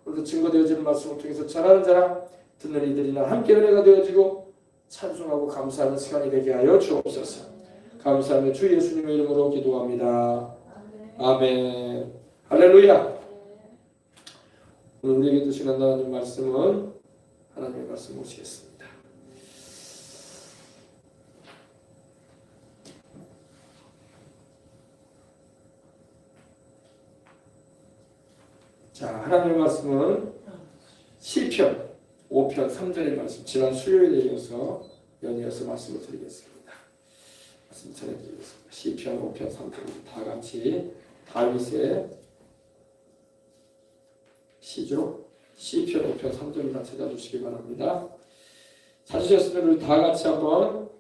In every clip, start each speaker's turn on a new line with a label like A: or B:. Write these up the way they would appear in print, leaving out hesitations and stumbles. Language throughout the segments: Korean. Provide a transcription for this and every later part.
A: 오늘도 증거되어지는 말씀을 통해서 전하는 자랑 듣는 이들이나 함께 은혜가 되어지고 찬송하고 감사하는 시간이 되게 하여 주옵소서. 감사하며 주 예수님의 이름으로 기도합니다. 아멘. 할렐루야. 오늘 우리에게 주시는 하나님의 말씀은 하나님의 말씀 보시겠습니다. 자, 하나님의 말씀은 시편 5편 3절의 말씀, 지난 수요일에 이어서 연이어서 말씀을 드리겠습니다. 말씀 전해드리겠습니다. 시편 5편 3절 다 같이 다윗의 시죠. 시편 5편 3절을 다 찾아주시기 바랍니다. 찾으셨으면 우리 다 같이 한번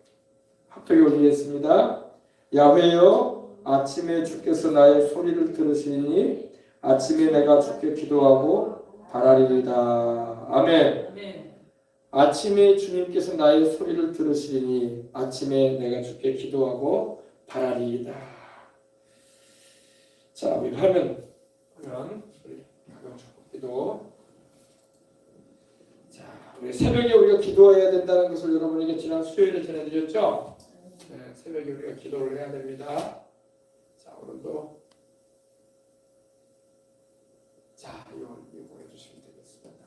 A: 합독해 올리겠습니다. 야훼여, 아침에 주께서 나의 소리를 들으시니 아침에 내가 주께 기도하고 바라리이다. 아멘. 아침에 주님께서 나의 소리를 들으시니 아침에 내가 주께 기도하고 바라리이다. 자, 우리 화면 보면 기도. 자, 우리 새벽에 우리가 기도해야 된다는 것을 여러분에게 지난 수요일에 전해드렸죠. 네, 새벽에 우리가 기도를 해야 됩니다. 자, 오늘도 자, 이거 해주시면 되겠습니다.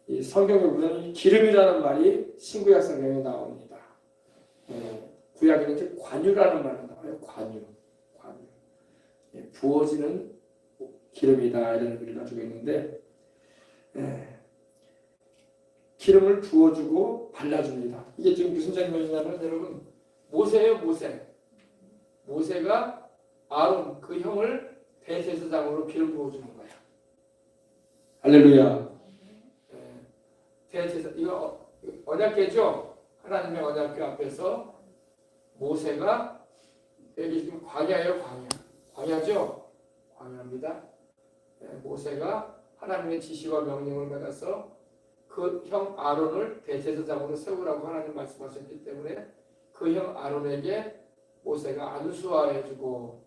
A: 이 성경에 보면 기름이라는 말이 신구약 성경에 나옵니다. 구약에는 이제 관유라는 말이 나와요. 관유. 부어지는 기름이다 이런 의미를 가지고 있는데, 기름을 부어주고 발라줍니다. 이게 지금 무슨 장면이냐면 여러분, 모세예요. 모세가 아론 그 형을 대제사장으로 기름 부어주는 거야. 할렐루야. 대제사 이거 언약궤죠. 하나님의 언약궤 앞에서 모세가 여기 지금 광야예요. 광야죠. 광야입니다. 모세가 하나님의 지시와 명령을 받아서 그 형 아론을 대제사장으로 세우라고 하나님 말씀하셨기 때문에 그 형 아론에게 모세가 안수하여주고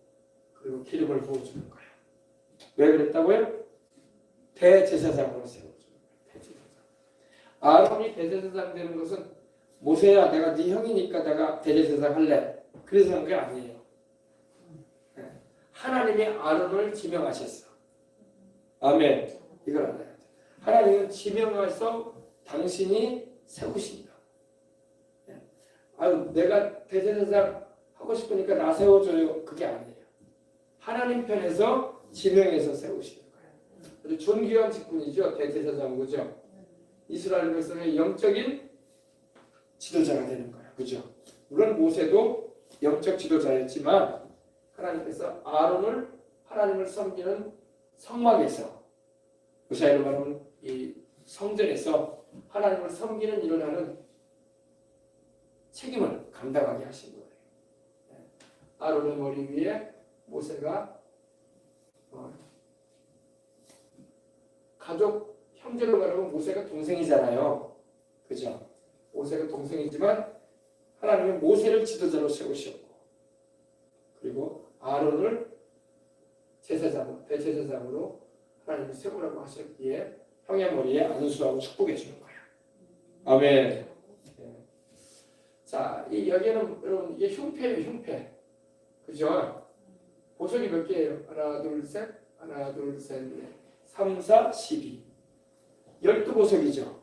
A: 그리고 기름을 부어주는 거예요. 왜 그랬다고요? 대제사장으로 세워주는 거예요. 대제사장. 아론이 대제사장 되는 것은 모세야 내가 네 형이니까 내가 대제사장 할래. 그래서 한 게 아니에요. 하나님이 아론을 지명하셨어. 아멘. 이걸 알아야 돼. 하나님은 지명해서 당신이 세우신다. 아유, 내가 대제사장 하고 싶으니까 나 세워줘요. 그게 아니에요. 하나님 편에서 지명해서 세우시는 거예요. 아주 존귀한 직분이죠. 대제사장, 그죠? 이스라엘 백성의 영적인 지도자가 되는 거예요. 그죠? 물론 모세도 영적 지도자였지만 하나님께서 아론을 하나님을 섬기는 성막에서, 무사히로 말하면 이 성전에서 하나님을 섬기는 일을 하는 책임을 감당하게 하신 거예요. 아론의 머리 위에 모세가 가족 형제로 말하면 모세가 동생이잖아요. 그죠? 모세가 동생이지만 하나님은 모세를 지도자로 세우셨고 그리고 아론을 대제사장으로 하나님이 세우라고 하셨기에 형의 머리에 안수하고 축복해 주는 거예요. 아멘. 자, 이 여기에는 여러분 이게 흉패예요. 흉패. 그죠? 보석이 몇 개예요? 하나, 둘, 셋, 넷, 3, 4, 12. 12보석이죠.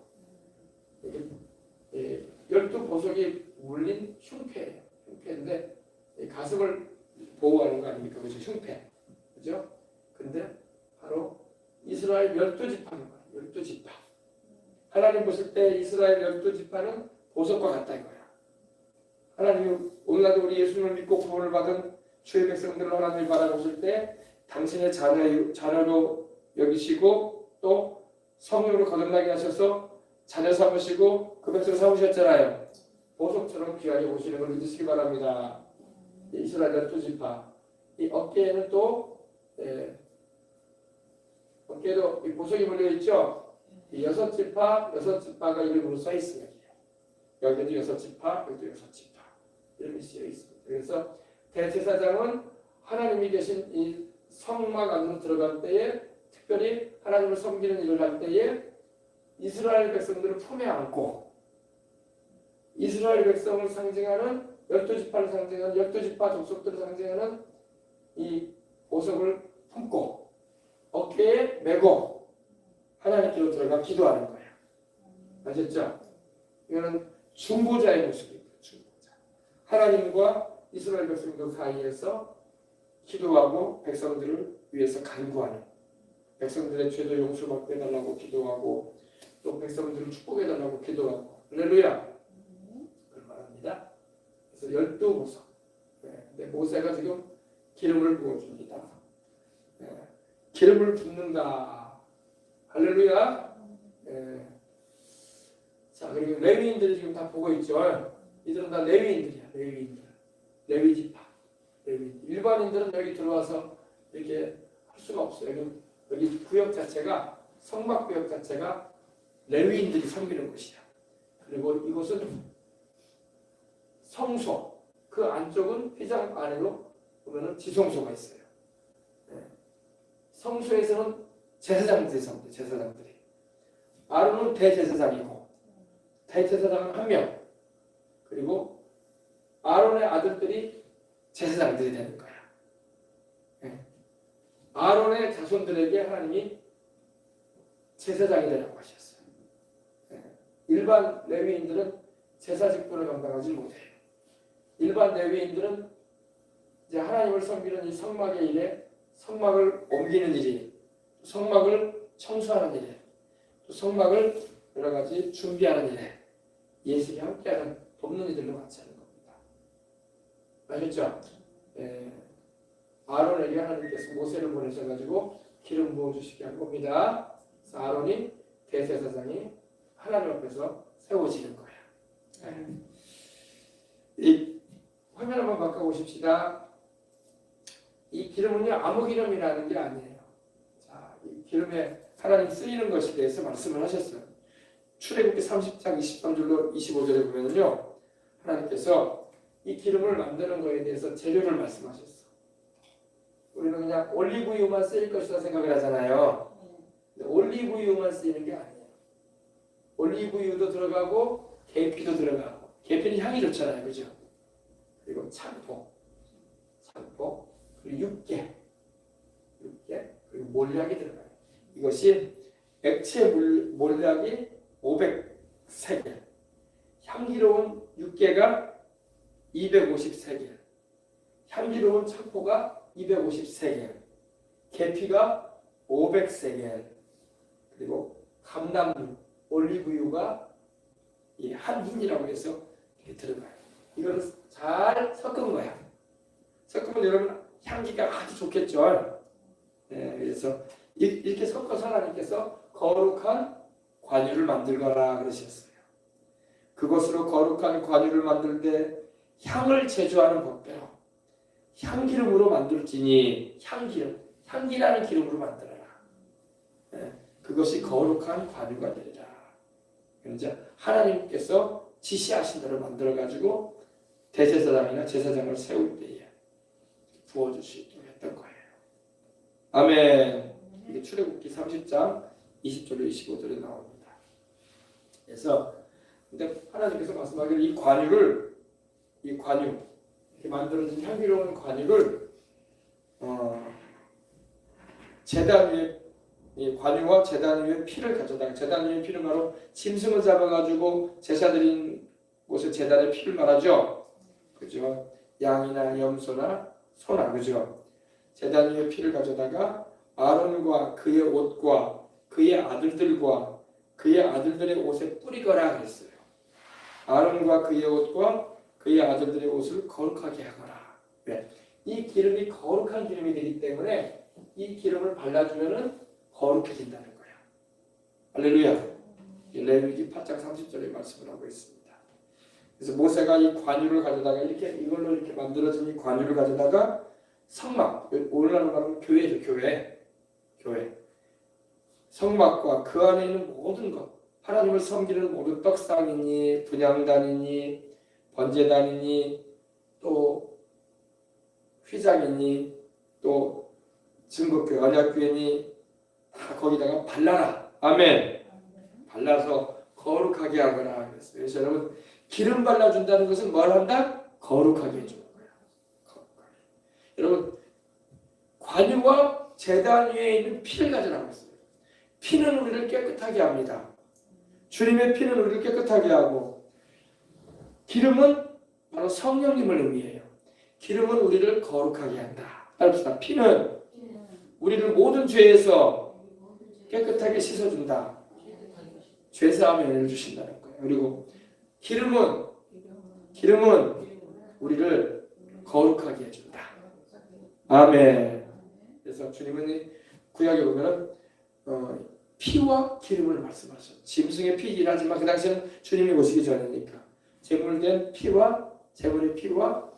A: 12보석이 물린 흉패예요. 흉패인데 가슴을 보호하는 거 아닙니까? 그죠? 흉패. 그죠? 근데 바로 이스라엘 12지파인 거예요. 12지파. 하나님 보실 때 이스라엘 12지파는 보석과 같다 이거야. 하나님 오늘날도 우리 예수님을 믿고 구원을 받은 주의 백성들을 하나님이 바라보실 때 당신의 자녀로 여기시고 또 성령으로 거듭나게 하셔서 자녀 삼으시고 그 백성 삼으셨잖아요. 보석처럼 귀하게 오시는 걸 믿으시기 바랍니다. 이스라엘 12지파. 이 어깨에는 또 어깨에도 이 보석이 몰려 있죠. 이 6지파가 이름으로 써 있습니다. 여기도 6지파, 여기도 6지파 이름이 쓰여 있습니다. 그래서 대제사장은 하나님이 계신 이 성막 안으로 들어갈 때에 특별히 하나님을 섬기는 일을 할 때에 이스라엘 백성들을 품에 안고 이스라엘 백성을 상징하는 12지파를 상징하는 12지파 족속들을 상징하는 이 보석을 품고 어깨에 메고 하나님께로 들어가 기도하는 거예요. 아셨죠? 이거는 중보자의 모습입니다. 중보자. 하나님과 이스라엘 백성들 사이에서 기도하고 백성들을 위해서 간구하는, 백성들의 죄도 용서받게 해달라고 기도하고 또 백성들을 축복해달라고 기도하고, 할렐루야, 그걸 말합니다. 그래서 12보석. 근데 모세가 지금 기름을 부어줍니다. 기름을 붓는다. 할렐루야. 자, 그리고 레위인들이 지금 다 보고 있죠. 이들은 다 레위인들이야. 레위인들. 레위지파. 레위인. 일반인들은 여기 들어와서 이렇게 할 수가 없어요. 여기 구역 자체가, 성막 구역 자체가 레위인들이 섬기는 곳이야. 그리고 이곳은 성소. 그 안쪽은 휘장 안에도 보면은 지성소가 있어요. 성소에서는 제사장들이 섬겨. 제사장들이. 아론은 대제사장이고 대제사장은 한 명. 그리고 아론의 아들들이 제사장들이 되는 거야. 아론의 자손들에게 하나님이 제사장이 되라고 하셨어요. 일반 레위인들은 제사 직분을 감당하지 못해요. 일반 레위인들은 이제 하나님을 섬기는 이 성막의 일에 성막을 옮기는 일이, 성막을 청소하는 일에, 또 성막을 여러 가지 준비하는 일에 예수님이 함께하는 돕는 이들로 같이 하는 겁니다. 아셨죠? 아론에게 하나님께서 모세를 보내셔가지고 기름 부어주시게 한 겁니다. 그래서 아론이 대제사장이 하나님 앞에서 세워지는 거야. 이 화면 한번 바꿔보십시다. 이 기름은요, 아무 기름이라는 게 아니에요. 자, 이 기름에 하나님 쓰이는 것에 대해서 말씀을 하셨어요. 출애굽기 30장 23절로 25절에 보면은요, 하나님께서 이 기름을 만드는 것에 대해서 재료를 말씀하셨어. 우리는 그냥 올리브유만 쓰일 것이다 생각을 하잖아요. 근데 올리브유만 쓰이는 게 아니에요. 올리브유도 들어가고 계피도 들어가고, 계피는 향이 좋잖아요, 그죠? 그리고 창포, 그리고 육개, 그리고 몰약이 들어가요. 이것이 액체 몰약이 500세겔, 향기로운 육개가 250세겔, 향기로운 창포가 250세겔, 계피가 500세겔, 그리고 감람유, 올리브유가 이 한 흰이라고 해서 이렇게 들어가요. 이거를 잘 섞은 거야. 섞으면 여러분 향기가 아주 좋겠죠. 그래서 이렇게 섞어서 하나님께서 거룩한 관유를 만들거라 그러셨어요. 그것으로 거룩한 관유를 만들 때 향을 제조하는 법대로 향기름으로 만들지니, 향기라는 기름으로 만들어라. 그것이 거룩한 관유가 되리라. 이제 하나님께서 지시하신 대로 만들어가지고 대제사장이나 제사장을 세울 때에 부어줄 수 있도록 했던 거예요. 아멘. 이게 출애굽기 30장 20절로 25절에 나옵니다. 그래서 근데 하나님께서 말씀하기를 이 관유 이렇게 만들어진 향기로운 관유를 제단 위에, 이 관유와 제단 위에 피를 가져다가, 제단 위에 피를 바로 짐승을 잡아가지고 제사 드린 곳에 제단에 피를 말하죠. 그죠? 양이나 염소나 소나, 그죠? 제단 위에 피를 가져다가 아론과 그의 옷과 그의 아들들과 그의 아들들의 옷에 뿌리거라 그랬어요. 아론과 그의 옷과 그의 아들들의 옷을 거룩하게 하거라. 왜? 이 기름이 거룩한 기름이 되기 때문에 이 기름을 발라주면은 거룩해진다는 거예요. 할렐루야. 레위기 8장 30절에 말씀을 하고 있습니다. 그래서 모세가 이 관유를 가져다가 이걸로 이렇게 만들어진 이 관유를 가져다가 성막, 오늘날로 말하면 교회죠. 교회. 성막과 그 안에 있는 모든 것, 하나님을 섬기는 모든 떡상이니 분향단이니 번제단이니 또 휘장이니 또 증거교회 언약교회니 다 거기다가 발라라. 아멘. 발라서 거룩하게 하거라 그랬어요. 그래서 여러분 기름 발라준다는 것은 뭘 한다? 거룩하게 해주는 거예요. 거룩하게. 여러분 관유와 제단 위에 있는 피를 가지라고 했어요. 피는 우리를 깨끗하게 합니다. 주님의 피는 우리를 깨끗하게 하고 기름은 바로 성령님을 의미해요. 기름은 우리를 거룩하게 한다. 따릅시다. 피는 우리를 모든 죄에서 깨끗하게 씻어준다. 죄사함의 은혜를 주신다는 거예요. 그리고 기름은 우리를 거룩하게 해준다. 아멘. 그래서 주님은 구약에 보면 피와 기름을 말씀하셨어요. 짐승의 피이긴 하지만 그 당시에는 주님이 오시기 전이니까 제물된 피와 제물의 피와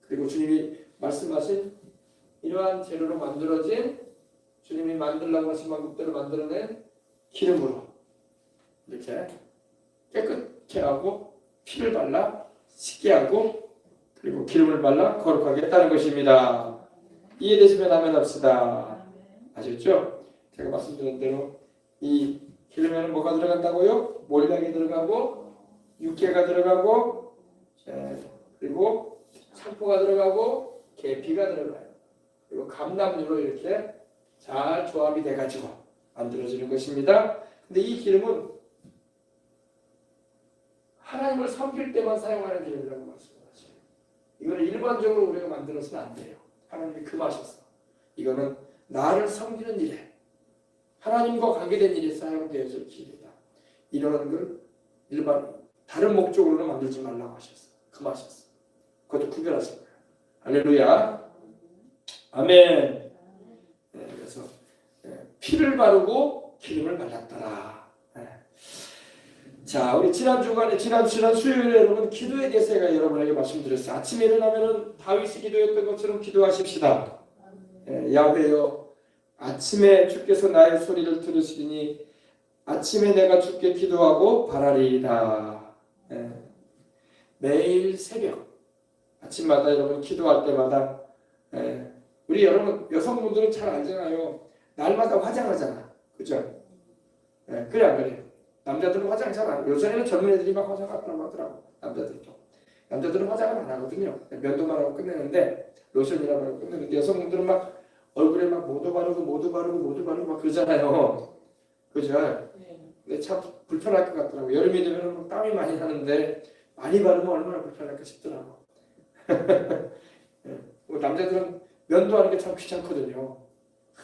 A: 그리고 주님이 말씀하신 이러한 재료로 만들어진 주님이 만들라고 하신 만국들을 만들어낸 기름으로 이렇게 깨끗게 하고 피를 발라 씻게 하고 그리고 기름을 발라 거룩하게 했다는 것입니다. 이해되시면 아멘 합시다. 아시겠죠? 제가 말씀드린 대로 이 기름에는 뭐가 들어간다고요? 몰약이 들어가고 육개가 들어가고 그리고 상포가 들어가고 계피가 들어가요. 그리고 감람류로 이렇게 잘 조합이 돼가지고 만들어지는 것입니다. 근데 이 기름은 하나님을 섬길 때만 사용하는 기름이라고 말씀하셔요. 이거는 일반적으로 우리가 만들어서는 안 돼요. 하나님이 금하셨어. 이거는 나를 섬기는 일에 하나님과 관계된 일에 사용되어질 기름이다. 이런 걸 일반 다른 목적으로는 만들지 말라고 하셨어. 금하셨어. 그것도 구별하신 거예요. 할렐루야. 아멘. 네, 그래서 피를 바르고 기름을 발랐더라. 네. 자, 우리 지난 수요일에 여러분 기도에 대해서 제가 여러분에게 말씀드렸어요. 아침에 일어나면은 다윗이 기도했던 것처럼 기도하십시다. 야훼여, 아침에 주께서 나의 소리를 들으시니 아침에 내가 주께 기도하고 바라리이다. 매일 새벽 아침마다 여러분 기도할 때마다 우리 여러분 여성분들은 잘 알잖아요. 날마다 화장하잖아. 그죠? 그래 안 그래요? 남자들은 화장 잘 안 해요. 요새는 젊은 애들이 막 화장하더라고 하더라고. 남자들은 화장을 안 하거든요. 면도만 하고 끝내는데 로션이라고 하고 끝내는데 여성분들은 막 얼굴에 막 모두 바르고 막 그러잖아요. 그죠? 근데 참 불편할 것 같더라고. 여름이 되면 땀이 많이 나는데 많이 바르면 얼마나 불편할까 싶더라고. 남자들은 면도하는 게 참 귀찮거든요.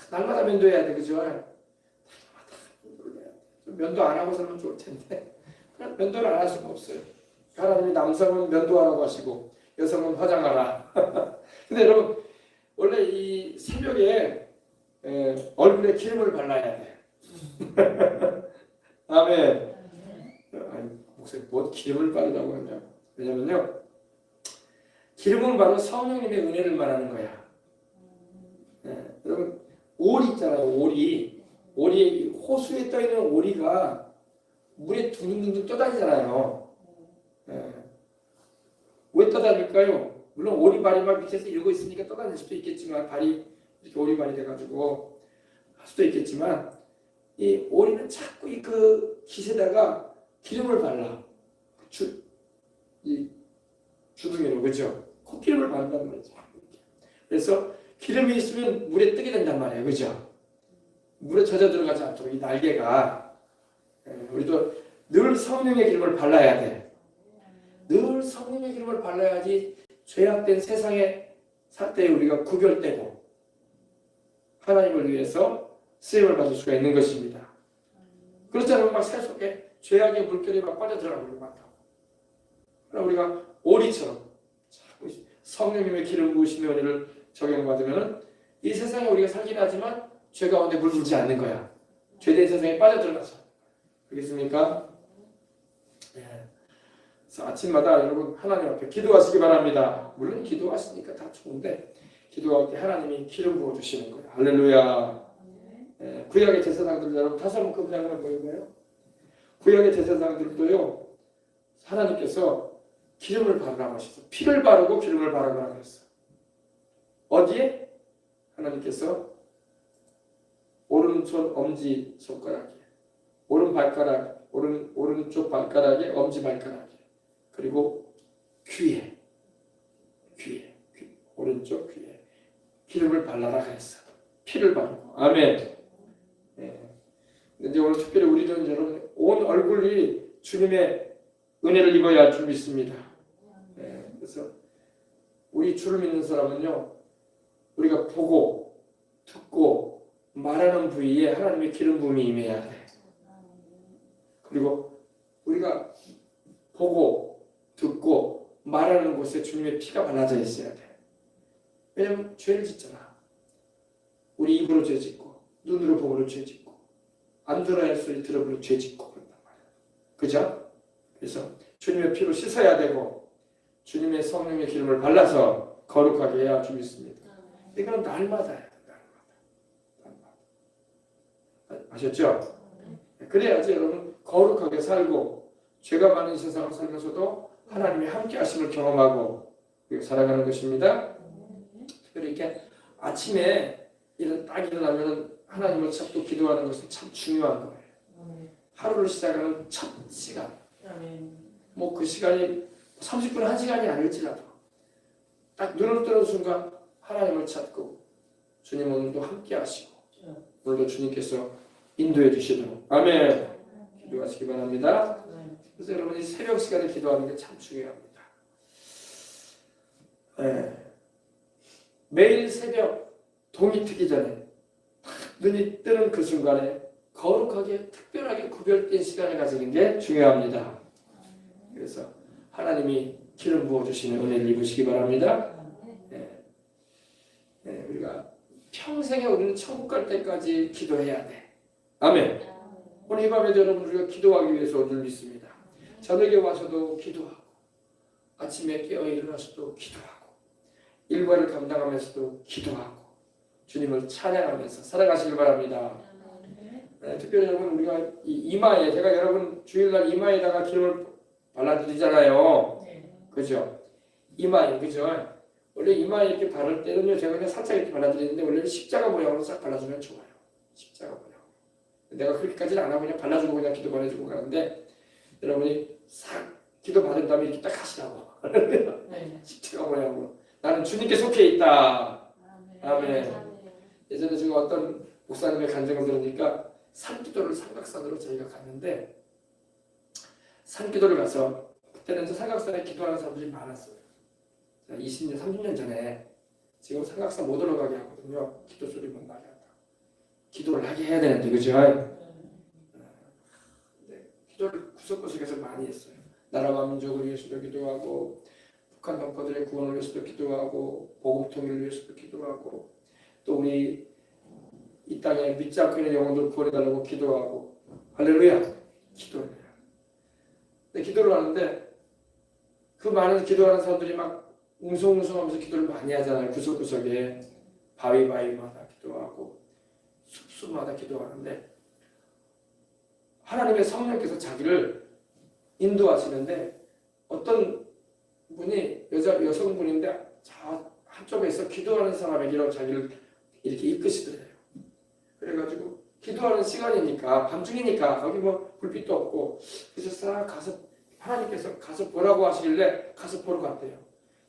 A: 날마다 면도해야 돼, 그죠? 면도 안 하고 살면 좋을 텐데 면도를 안 할 수가 없어요. 하나님이 남성은 면도하라고 하시고 여성은 화장하라. 근데 여러분 원래 이 새벽에 얼굴에 기름을 발라야 돼. 아멘. 목사님 뭐 기름을 바르라고 하냐? 왜냐면요 기름은 바로 성령님의 은혜를 말하는 거야. 여러분 오리 있잖아요. 오리 호수에 떠 있는 오리가 물에 둥둥둥 떠다니잖아요. 왜 떠다닐까요? 물론 오리발이 막 밑에서 이러고 있으니까 떠다닐 수도 있겠지만 발이 이렇게 오리발이 돼가지고 할 수도 있겠지만 이 오리는 자꾸 그 깃에다가 기름을 발라. 이 주둥이로 그죠? 콧기름을 바른단 말이죠. 그래서 기름이 있으면 물에 뜨게 된단 말이에요. 그죠? 물에 젖어 들어가지 않도록 이 날개가 우리도 늘 성령의 기름을 발라야 돼. 늘 성령의 기름을 발라야지 죄악된 세상에 살 때 우리가 구별되고 하나님을 위해서 쓰임을 받을 수가 있는 것입니다. 그렇지 않으면 막 새 속에 죄악의 물결이 막 빠져들어가고 많다고. 그럼 우리가 오리처럼 성령님의 기름 부으심의 은혜를 적용받으면 이 세상에 우리가 살긴 하지만 죄 가운데 물들지 않는 거야. 죄된 세상에 빠져들어가서. 그렇겠습니까? 그래서 아침마다 여러분 하나님 앞에 기도하시기 바랍니다. 물론 기도하시니까 다 좋은데 기도할 때 하나님이 기름 부어주시는 거예요. 할렐루야. 구약의 제사장들 여러분 다시 한번 그 구약을 보여봐요. 구약의 제사장들도요 하나님께서 기름을 바르라고 하셨어요. 피를 바르고 기름을 바르라고 했어요. 어디에? 하나님께서 오른손 엄지 손가락에, 오른쪽 발가락에, 엄지 발가락에, 그리고 귀에, 오른쪽 귀에 기름을 발라라 했어. 피를 바르고. 아멘. 예. 근데 오늘 특별히 우리는 여러분 온 얼굴이 주님의 은혜를 입어야 할 줄 믿습니다. 예. 그래서 우리 주를 믿는 사람은요, 우리가 보고 듣고 말하는 부위에 하나님의 기름 부음이 임해야 돼. 그리고 우리가 보고 듣고 말하는 곳에 주님의 피가 발라져 있어야 돼. 왜냐면 죄를 짓잖아. 우리 입으로 죄 짓고 눈으로 보고로 죄 짓고 안 들어야 할 소리 들어보고 죄 짓고 그런단 말이야. 그죠? 그래서 주님의 피로 씻어야 되고 주님의 성령의 기름을 발라서 거룩하게 해야 줄 믿습니다. 이거는 날마다 해야 돼. 날마다. 아셨죠? 그래야지 여러분 거룩하게 살고 죄가 많은 세상을 살면서도 하나님의 함께 하심을 경험하고 살아가는 것입니다. 특별히 이렇게 아침에 딱 일어나면 하나님을 찾고 기도하는 것은 참 중요한 거예요. 하루를 시작하는 첫 시간. 뭐 그 시간이 30분, 1시간이 아닐지라도 딱 눈을 뜨는 순간 하나님을 찾고 주님 오늘도 함께 하시고 오늘도 주님께서 인도해 주시도록 아멘. 기도하시기 바랍니다. 그래서 여러분이 새벽 시간에 기도하는 게 참 중요합니다. 매일 새벽 동이 트기 전에 눈이 뜨는 그 순간에 거룩하게 특별하게 구별된 시간을 가지는 게 중요합니다. 그래서 하나님이 기름 부어주시는 은혜를 입으시기 바랍니다. 우리가 평생에 우리는 천국 갈 때까지 기도해야 돼. 아멘. 오늘 이 밤에도 여러분 우리가 기도하기 위해서 오늘 믿습니다. 저녁에 와서도 기도하고 아침에 깨어 일어나서도 기도하고 일과를 감당하면서도 기도하고 주님을 찬양하면서 살아가시길 바랍니다. 특별히 여러분 우리가 이 이마에 제가 여러분 주일날 이마에다가 기름을 발라드리잖아요. 그죠? 이마에 그죠? 원래 이마에 이렇게 바를 때는요 제가 그냥 살짝 이렇게 발라드리는데 원래는 십자가 모양으로 싹 발라주면 좋아요. 십자가 모양. 내가 그렇게까지는 안 하고 그냥 발라주고 그냥 기도 보내주고 가는데 여러분이 싹 기도 받은 다음에 이렇게 딱 하시라고. 십자가 모양으로. 나는 주님께 속해 있다. 아멘. 예전에 제가 어떤 목사님의 간증을 들으니까 산기도를 삼각산으로 저희가 갔는데 산기도를 가서 그때는 삼각산에 기도하는 사람들이 많았어요. 20년, 30년 전에 지금 삼각산 못 올라가게 하거든요. 기도 소리 못 나게 한다. 기도를 하게 해야 되는데 그죠? 기도를 구석구석에서 많이 했어요. 나라와 민족을 위해서도 기도하고 북한 동포들의 구원을 위해서도 기도하고 복음 통일을 위해서도 기도하고 또 우리 이 땅에 믿지 않고 있는 영혼들 구원해달라고 기도하고 할렐루야 기도를 해요. 근데 기도를 하는데 그 많은 기도하는 사람들이 막 웅성웅성하면서 기도를 많이 하잖아요. 구석구석에 바위바위마다 기도하고 숲숲마다 기도하는데 하나님의 성령께서 자기를 인도하시는데 어떤 분이 여성분인데 저 한쪽에서 기도하는 사람에게로 자기를 이렇게 이끄시더래요. 그래가지고 기도하는 시간이니까 밤중이니까 거기 뭐 불빛도 없고 그래서 싹 가서 하나님께서 가서 보라고 하시길래 가서 보러 갔대요.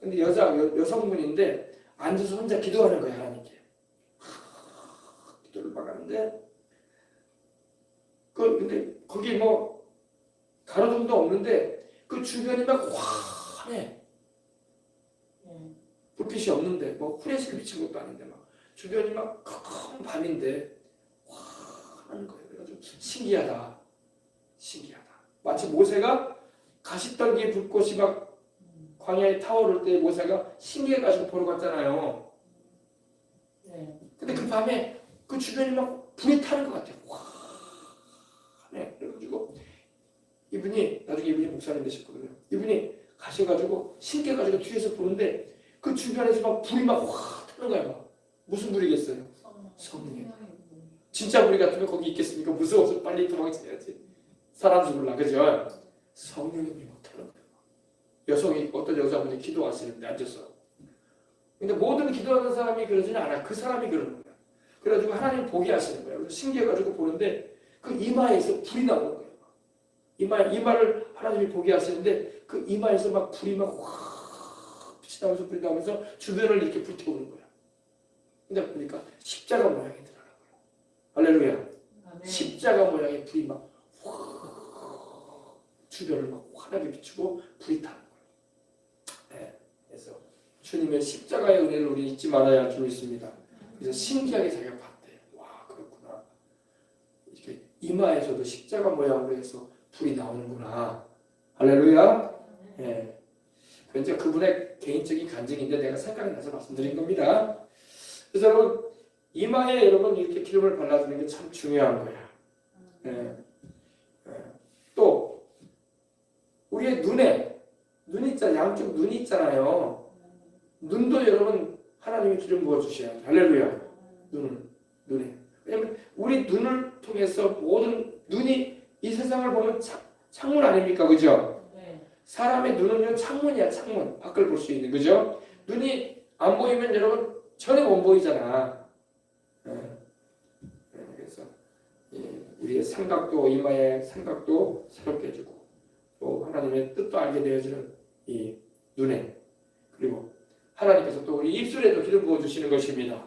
A: 근데 여성분인데 앉아서 혼자 기도하는 거예요. 하나님께 기도를 막 하는데 근데 거기 뭐 가로등도 없는데 그 주변이 막 환해. 불빛이 없는데 뭐 후레쉬를 비친 것도 아닌데 막 주변이 막 큰 밤인데 환한 거예요. 그래가지고 신기하다. 마치 모세가 가시떨기에 불꽃이 막 광야에 타오를 때 모세가 신기해가지고 보러 갔잖아요. 근데 그 밤에 그 주변이 막 불이 타는 것 같아요. 환해. 그래가지고 나중에 이분이 목사님 되셨거든요. 이분이 가셔가지고 신기해가지고 뒤에서 보는데 그 주변에서 막 불이 막 확 타는 거야. 막. 무슨 불이겠어요? 성령. 진짜 불이 같으면 거기 있겠습니까? 무서워서 빨리 도망쳐야지. 사람 죽을라 그죠? 성령이 불이 막 타는 거예요. 어떤 여자분이 기도하시는데 앉아서 근데 모든 기도하는 사람이 그러지는 않아. 그 사람이 그러는 거야. 그래가지고 하나님 보게 하시는 거야. 그래서 신기해가지고 보는데 그 이마에서 불이 나오는 거예요. 이마를 하나님이 보게 하시는데 그 이마에서 막 불이 막 확 빛이 나면서 불이 나면서 주변을 이렇게 불태우는 거야. 근데 보니까 십자가 모양이더라고요. 할렐루야. 십자가 모양의 불이 막 확 주변을 막 환하게 비추고 불이 타는 거예요. 네. 그래서 주님의 십자가의 은혜를 우리 잊지 말아야 할 줄 있습니다. 그래서 신기하게 자기가 봤대요. 와, 그렇구나. 이렇게 이마에서도 십자가 모양으로 해서 불이 나오는구나. 할렐루야. 예. 그건 이제 그분의 개인적인 간증인데 내가 생각이 나서 말씀드린 겁니다. 그래서 여러분 이마에 여러분 이렇게 기름을 발라주는 게 참 중요한 거야. 예. 또 우리의 눈 있잖아요. 양쪽 눈이 있잖아요. 눈도 여러분 하나님이 기름 부어 주셔야 돼. 할렐루야. 눈에. 왜냐면 우리 눈을 통해서 모든 눈이 이 세상을 보면 창문 아닙니까? 그죠? 사람의 눈은요 창문이야. 창문. 밖을 볼 수 있는. 그죠? 눈이 안 보이면 여러분 전혀 못 보이잖아. 그래서 우리의 생각도 이마의 생각도 새롭게 해주고 또 하나님의 뜻도 알게 되어지는 이 눈에 그리고 하나님께서 또 우리 입술에도 기름 부어 주시는 것입니다.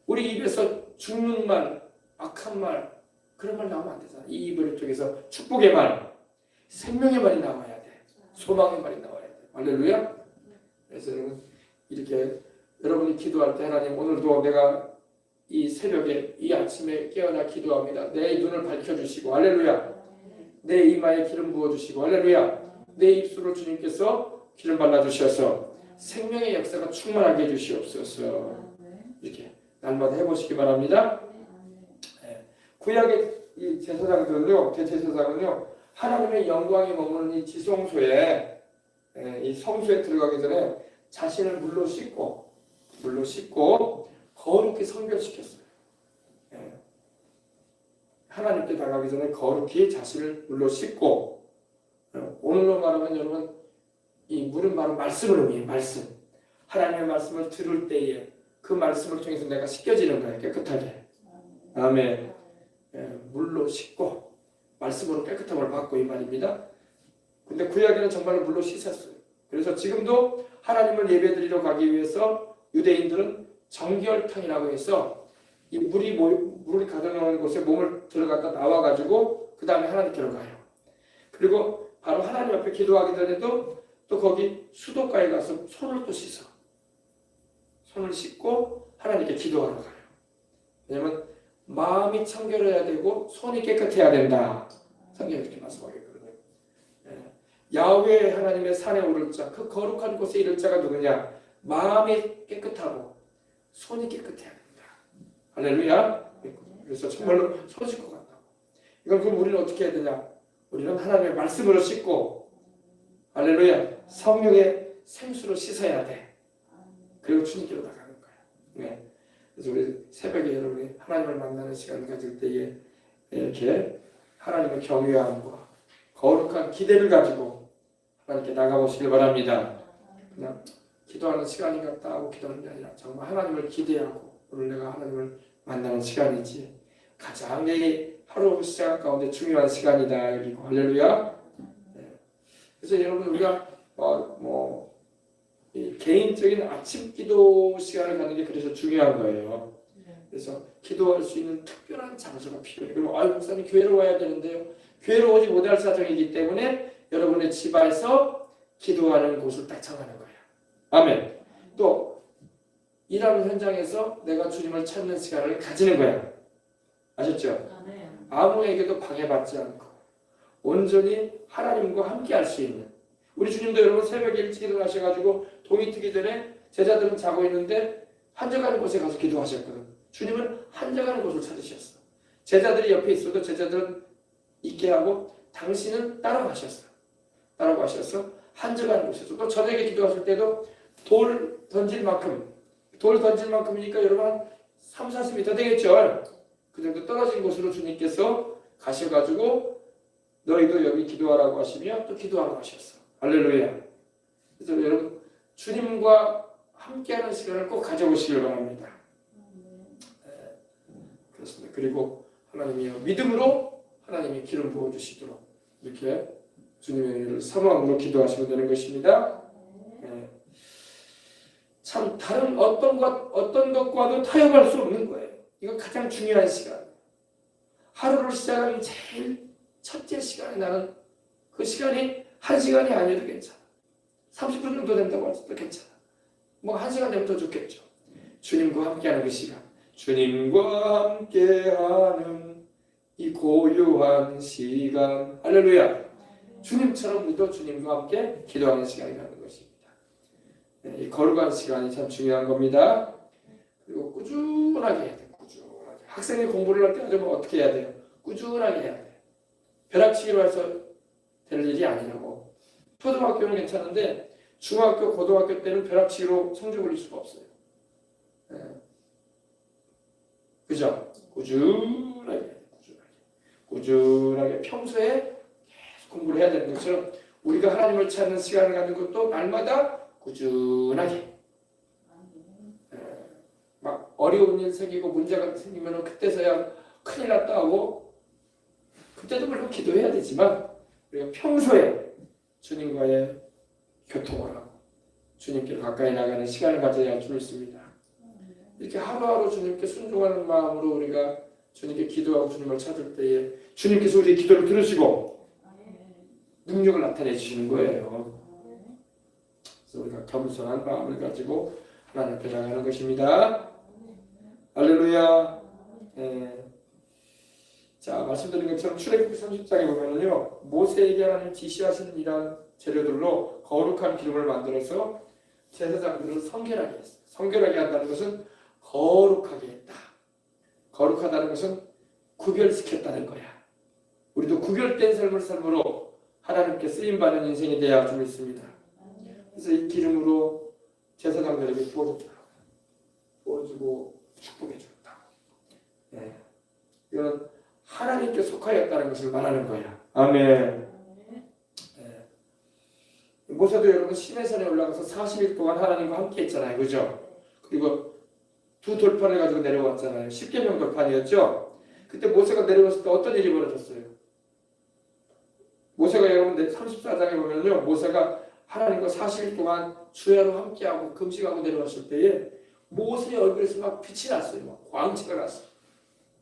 A: 우리 입에서 죽는 말, 악한 말 그런 말 나오면 안 되잖아. 이 입을 통해서 축복의 말, 생명의 말이 나와야 돼. 소망의 말이 나와야 돼. 할렐루야. 그래서 이렇게 여러분이 기도할 때 하나님 오늘도 내가 이 새벽에 이 아침에 깨어나 기도합니다. 내 눈을 밝혀주시고 할렐루야. 내 이마에 기름 부어주시고 할렐루야. 내 입술을 주님께서 기름 발라주셔서 생명의 역사가 충만하게 해주시옵소서. 이렇게 날마다 해보시기 바랍니다. 구약의 이 제사장들은요, 대제사장은요, 하나님의 영광이 머무는 이 지성소에 이 성소에 들어가기 전에 자신을 물로 씻고 거룩히 성별시켰어요. 하나님께 나가기 전에 거룩히 자신을 물로 씻고 오늘로 말하면 여러분 이 물은 바로 말씀을 의미해요. 말씀. 하나님의 말씀을 들을 때에 그 말씀을 통해서 내가 씻겨지는 거예요. 깨끗하게. 아멘. 물로 씻고 말씀으로 깨끗함을 받고 이 말입니다. 근데 구약에는 정말로 물로 씻었어요. 그래서 지금도 하나님을 예배드리러 가기 위해서 유대인들은 정결탕이라고 해서 이 물이 가득나는 곳에 몸을 들어갔다 나와가지고 그 다음에 하나님께로 가요. 그리고 바로 하나님 앞에 기도하기 전에도 또 거기 수도가에 가서 손을 또 씻어. 손을 씻고 하나님께 기도하러 가요. 왜냐면 마음이 청결해야 되고 손이 깨끗해야 된다. 성경이 이렇게 말씀하게 그러네요. 야훼 하나님의 산에 오를 자, 그 거룩한 곳에 이를 자가 누구냐? 마음이 깨끗하고 손이 깨끗해야 된다. 할렐루야. 그래서 정말로 손 씻고 간다고. 이건 그럼 우리는 어떻게 해야 되냐? 우리는 하나님의 말씀으로 씻고 할렐루야. 성령의 생수로 씻어야 돼. 그리고 주님께로 나가는 거야. 그래서 우리 새벽에 여러분이 하나님을 만나는 시간을 가질 때에 이렇게 하나님의 경외함과 거룩한 기대를 가지고 하나님께 나가보시길 바랍니다. 그냥 기도하는 시간이 같다 하고 기도하는 게 아니라 정말 하나님을 기대하고 오늘 내가 하나님을 만나는 시간이지 가장 내 하루 시작 가운데 중요한 시간이다. 여기고 할렐루야. 그래서 여러분 우리가 이 개인적인 아침 기도 시간을 갖는 게 그래서 중요한 거예요. 그래서 기도할 수 있는 특별한 장소가 필요해요. 그리고 목사님 교회로 와야 되는데요. 교회로 오지 못할 사정이기 때문에 여러분의 집에서 기도하는 곳을 딱 정하는 거예요. 아멘. 또 일하는 현장에서 내가 주님을 찾는 시간을 가지는 거야. 아셨죠? 아무에게도 방해받지 않고 온전히 하나님과 함께 할 수 있는 우리 주님도 여러분 새벽에 일찍 일어나셔가지고 동이 트기 전에 제자들은 자고 있는데 한적하는 곳에 가서 기도하셨거든. 주님은 한적하는 곳을 찾으셨어. 제자들이 옆에 있어도 제자들은 있게 하고 당신은 따라가셨어. 한적하는 곳에서 또 저녁에 기도하실 때도 돌 던질 만큼이니까 여러분 한 3, 40m 되겠죠. 그 정도 떨어진 곳으로 주님께서 가셔가지고 너희도 여기 기도하라고 하시며 또 기도하라고 하셨어. 할렐루야. 그래서 여러분 주님과 함께하는 시간을 꼭 가져보시길 바랍니다. 그렇습니다. 그리고 하나님이 믿음으로 하나님이 기름 부어주시도록 이렇게 주님의 일을 사모함으로 기도하시면 되는 것입니다. 참 다른 어떤 것과도 타협할 수 없는 거예요. 이거 가장 중요한 시간. 하루를 시작하는 제일 첫째 시간에 나는 그 시간이 1시간이 아니어도 괜찮아. 30분 정도 된다고 해도 괜찮아. 뭐 1시간 되면 더 좋겠죠. 주님과 함께하는 그 시간. 주님과 함께하는 이 고요한 시간. 할렐루야. 주님처럼 우리도 주님과 함께 기도하는 시간이 가는 것입니다. 이 거룩한 시간이 참 중요한 겁니다. 그리고 꾸준하게 해야 돼요. 꾸준하게. 학생이 공부를 할 때 좀 어떻게 해야 돼요? 꾸준하게 해야 돼요. 벼락치기로 해서 될 일이 아니라고. 초등학교는 괜찮은데 중학교, 고등학교 때는 벼락치기로 성적 올릴 수가 없어요. 그죠? 꾸준하게 평소에 계속 공부를 해야 되는 것처럼 우리가 하나님을 찾는 시간을 갖는 것도 날마다 꾸준하게 막 어려운 일 생기고 문제가 생기면 그때서야 큰일 났다 하고 그때도 물론 기도해야 되지만 우리가 평소에 주님과의 교통을 하고 주님께 가까이 나가는 시간을 가져야 할 줄 믿습니다. 이렇게 하루하루 주님께 순종하는 마음으로 우리가 주님께 기도하고 주님을 찾을 때에 주님께서 우리의 기도를 들으시고 능력을 나타내 주시는 거예요. 그래서 우리가 겸손한 마음을 가지고 하나님 앞에 나가는 것입니다. 할렐루야. 자, 말씀드린 것처럼 출애굽기 30장에 보면은요, 모세에게 하나님 지시하신 이러한 재료들로 거룩한 기름을 만들어서 제사장들을 성결하게 했어요. 성결하게 한다는 것은 거룩하게 했다. 거룩하다는 것은 구별시켰다는 거야. 우리도 구별된 삶을 삶으로 하나님께 쓰임받는 인생이 되어야 할 줄 믿습니다. 그래서 이 기름으로 제사장들에게 부어주고 축복해 줬다. 이건 하나님께 속하였다는 것을 말하는 거야. 아멘. 모세도 여러분 시내산에 올라가서 40일 동안 하나님과 함께 했잖아요. 그죠? 그리고 두 돌판을 가지고 내려왔잖아요. 10계명 돌판이었죠? 그때 모세가 내려왔을 때 어떤 일이 벌어졌어요? 모세가 여러분 34장에 보면요, 모세가 하나님과 40일 동안 주야로 함께하고 금식하고 내려왔을 때에 모세의 얼굴에서 막 빛이 났어요. 막 광채가 났어요.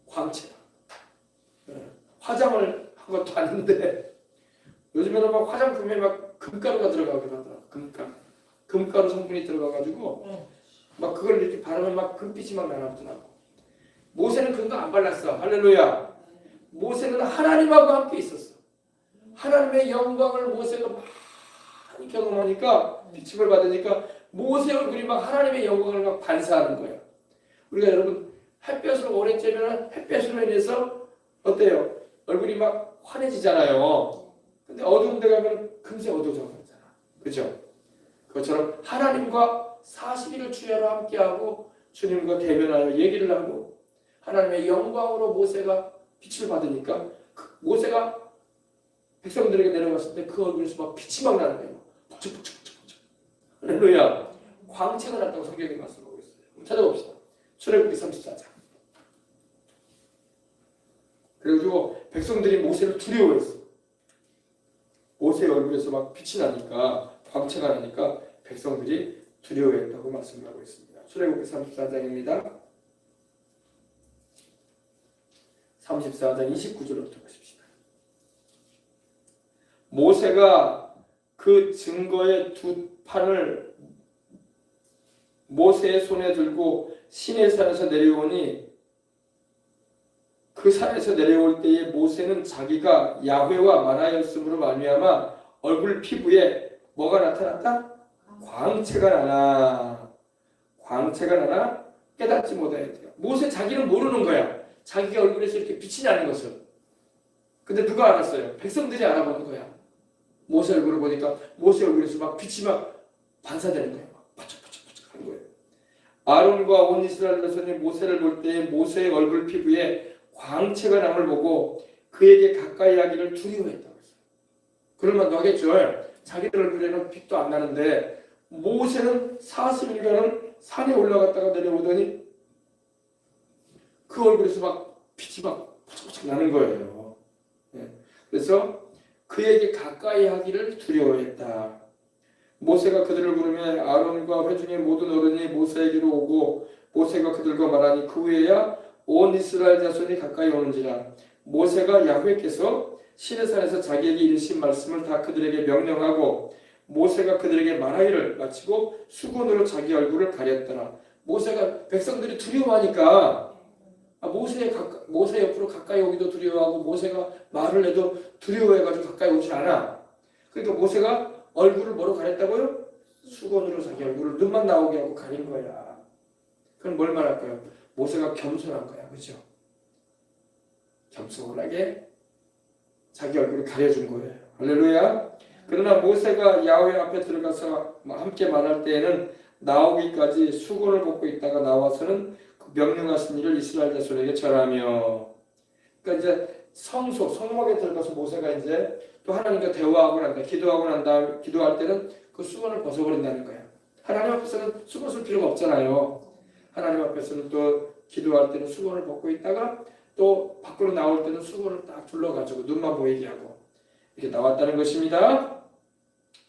A: 광채가. 화장을 한 것도 아닌데 요즘에는 막 화장품에 막 금가루가 들어가기도 하더라고요. 금가루 성분이 들어가가지고 막 그걸 이렇게 바르면 막 금빛이 막 나더라고. 모세는 그런 거 안 발랐어. 할렐루야. 모세는 하나님하고 함께 있었어. 하나님의 영광을 모세가 많이 경험하니까 비침을 받으니까 모세 얼굴이 막 하나님의 영광을 막 반사하는 거야. 우리가 여러분 햇볕을 오래 쬐면 햇볕으로 인해서 어때요? 얼굴이 막 환해지잖아요. 근데 어두운 데 가면 금세 어두워져 버리잖아. 그죠? 그것처럼 하나님과 40일을 주야로 함께하고 주님과 대면하여 얘기를 하고 하나님의 영광으로 모세가 빛을 받으니까 모세가 백성들에게 내려갔을 때 그 얼굴에서 막 빛이 막 나는 거예요. 북적북적북적. 할렐루야. 광채가 났다고 성경이 말씀하고 있어요. 찾아봅시다. 출애굽기 34장. 그리고 백성들이 모세를 두려워했어. 모세의 얼굴에서 막 빛이 나니까 광채가 나니까 백성들이 두려워했다고 말씀하고 있습니다. 출애굽기 34장입니다. 34장 29절부터 보십시다. 모세가 그 증거의 두 판을 모세의 손에 들고 시내산에서 내려오니 그 산에서 내려올 때에 모세는 자기가 야훼와 만하였으므로 말미암아 얼굴 피부에 뭐가 나타났다? 광채가 나나 깨닫지 못하였대요. 모세 자기는 모르는 거야. 자기가 얼굴에서 이렇게 빛이 나는 것을. 근데 누가 알았어요? 백성들이 알아보는 거야. 모세 얼굴을 보니까 모세 얼굴에서 막 빛이 막 반사되는 거예요. 막 반짝반짝반짝 하는 거예요. 아론과 온 이스라엘 백성이 모세를 볼 때에 모세의 얼굴 피부에 광채가 남을 보고 그에게 가까이 하기를 두려워했다고 했어요. 그럴만도 하겠죠. 자기들 얼굴에는 빛도 안 나는데 모세는 40일간을 산에 올라갔다가 내려오더니 그 얼굴에서 막 빛이 막 포착포착 나는 거예요. 그래서 그에게 가까이 하기를 두려워했다. 모세가 그들을 부르며 아론과 회중의 모든 어른이 모세에게로 오고 모세가 그들과 말하니 그 후에야 온 이스라엘 자손이 가까이 오는지라. 모세가 야훼께서 시내산에서 자기에게 이르신 말씀을 다 그들에게 명령하고 모세가 그들에게 말하기를 마치고 수건으로 자기 얼굴을 가렸더라. 모세가 백성들이 두려워하니까 모세 옆으로 가까이 오기도 두려워하고 모세가 말을 해도 두려워해가지고 가까이 오지 않아. 그러니까 모세가 얼굴을 뭐로 가렸다고요? 수건으로 자기 얼굴을 눈만 나오게 하고 가린 거야. 그럼 뭘 말할까요? 모세가 겸손한 거야. 그렇죠? 겸손하게 자기 얼굴을 가려준 거예요. 할렐루야. 그러나 모세가 야훼 앞에 들어가서 함께 말할 때에는 나오기까지 수건을 벗고 있다가 나와서는 그 명령하신 일을 이스라엘 자손에게 전하며. 그러니까 이제 성막에 들어가서 모세가 이제 또 하나님과 대화하고 난다. 기도하고 난 다음 기도할 때는 그 수건을 벗어버린다는 거야. 하나님 앞에서는 수건 쓸 필요가 없잖아요. 하나님 앞에서는 또 기도할 때는 수건을 벗고 있다가 또 밖으로 나올 때는 수건을 딱 둘러가지고 눈만 보이게 하고 이렇게 나왔다는 것입니다.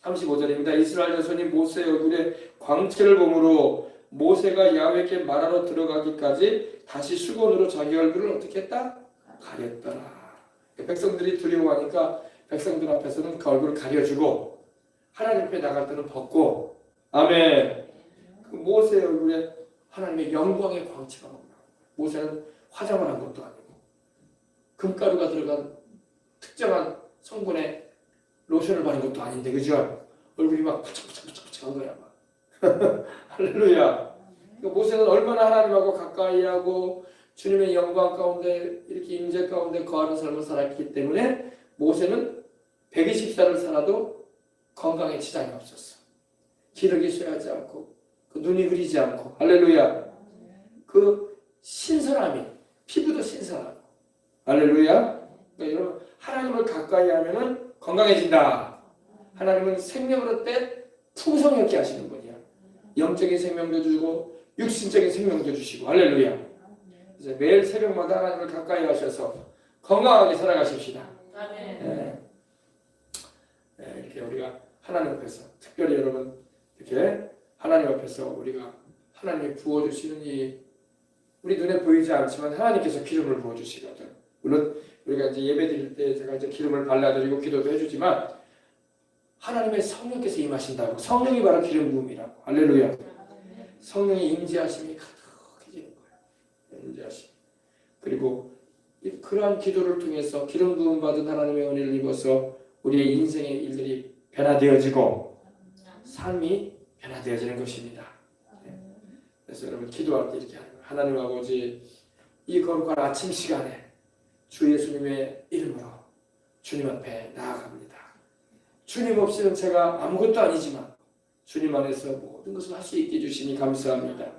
A: 35절입니다. 이스라엘 자손이 모세의 얼굴에 광채를 보므로 모세가 야훼께 말하러 들어가기까지 다시 수건으로 자기 얼굴을 어떻게 했다? 가렸더라. 백성들이 두려워하니까 백성들 앞에서는 그 얼굴을 가려주고 하나님 앞에 나갈 때는 벗고. 아멘. 그 모세의 얼굴에 하나님의 영광의 광채가 나옵니다. 모세는 화장을 한 것도 아니고 금가루가 들어간 특정한 성분의 로션을 바른 것도 아닌데, 그죠? 얼굴이 막 푸석푸석한 거야. 막. 할렐루야. 그러니까 모세는 얼마나 하나님하고 가까이 하고 주님의 영광 가운데 이렇게 임재 가운데 거하는 삶을 살았기 때문에 모세는 120살을 살아도 건강에 지장이 없었어. 기력이 쇠하지 않고 그 눈이 흐리지 않고. 할렐루야. 그 신선함이, 피부도 신선하고. 할렐루야. 그러니까 여러분, 하나님을 가까이 하면은 건강해진다. 하나님은 생명으로 때 풍성하게 하시는 분이야. 영적인 생명도 주고 육신적인 생명도 주시고. 할렐루야. 그래서 매일 새벽마다 하나님을 가까이 하셔서 건강하게 살아가십시다. 네. 네, 이렇게 우리가 하나님 앞에서 특별히 여러분 이렇게 하나님 앞에서 우리가 하나님이 부어주시는 이 우리 눈에 보이지 않지만 하나님께서 기름을 부어주시거든. 물론 우리가 이제 예배 드릴 때 제가 이제 기름을 발라드리고 기도도 해주지만 하나님의 성령께서 임하신다고. 성령이 바로 기름 부음이라고. 할렐루야. 성령의 임재하심이 가득해지는 거예요. 임재하심. 그리고 그러한 기도를 통해서 기름 부음 받은 하나님의 은혜를 입어서 우리의 인생의 일들이 변화되어지고 삶이 변화되어지는 것입니다. 그래서 여러분 기도할 때 이렇게 하는 거예요. 하나님 아버지, 이 거룩한 아침 시간에 주 예수님의 이름으로 주님 앞에 나아갑니다. 주님 없이는 제가 아무것도 아니지만 주님 안에서 모든 것을 할 수 있게 해주시니 감사합니다.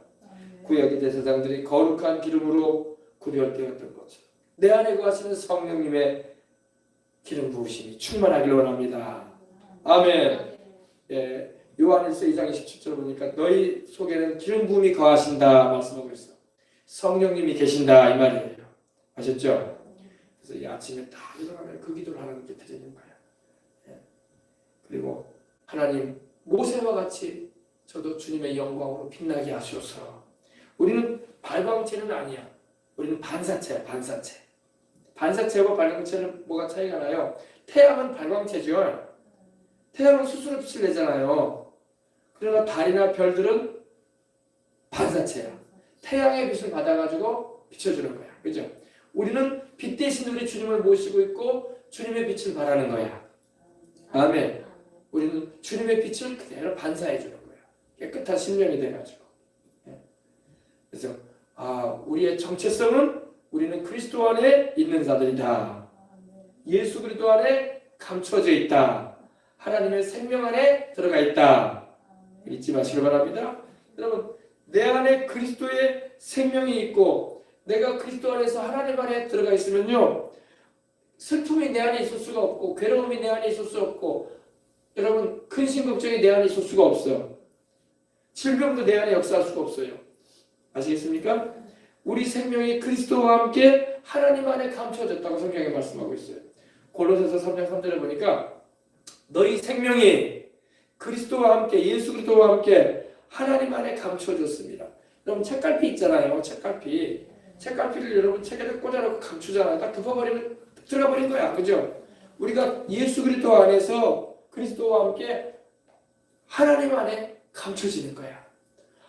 A: 구약의 제사장들이 거룩한 기름으로 구별되었던 것처럼 내 안에 거하시는 성령님의 기름 부으심이 충만하길 원합니다. 아멘. 예, 요한일서 2장 27절 보니까 너희 속에는 기름 부음이 거하신다 말씀하고 있어. 성령님이 계신다 이 말이에요. 아셨죠? 그래서 이 아침에 다 일어나면 그 기도를 하나님께 드리는 거예요. 예. 그리고 하나님, 모세와 같이 저도 주님의 영광으로 빛나게 하시옵소서. 우리는 발광체는 아니야. 우리는 반사체야. 반사체. 반사체와 발광체는 뭐가 차이가 나요? 태양은 발광체죠. 태양은 스스로 빛을 내잖아요. 그러나 달이나 별들은 반사체야. 태양의 빛을 받아가지고 비춰주는 거야. 그죠? 우리는 빛 대신 우리 주님을 모시고 있고 주님의 빛을 바라는 거야. 아멘. 우리는 주님의 빛을 그대로 반사해 주는 거야. 깨끗한 심령이 돼가지고. 그래서 우리의 정체성은 우리는 그리스도 안에 있는 자들이다. 예수 그리스도 안에 감춰져 있다. 하나님의 생명 안에 들어가 있다. 잊지 마시길 바랍니다. 여러분, 내 안에 그리스도의 생명이 있고 내가 그리스도 안에서 하나님 안에 들어가 있으면요, 슬픔이 내 안에 있을 수가 없고 괴로움이 내 안에 있을 수 없고 여러분 근심 걱정이 내 안에 있을 수가 없어요. 질병도 내 안에 역사할 수가 없어요. 아시겠습니까? 우리 생명이 그리스도와 함께 하나님 안에 감춰졌다고 성경에 말씀하고 있어요. 골로새서 3장 3절에 보니까 너희 생명이 그리스도와 함께, 예수 그리스도와 함께 하나님 안에 감춰졌습니다. 여러분 책갈피 있잖아요. 책갈피를 여러분 책에다 꽂아놓고 감추잖아요. 딱 덮어버리면 들어가 버린 거야. 그죠? 우리가 예수 그리스도 안에서 그리스도와 함께 하나님 안에 감춰지는 거야.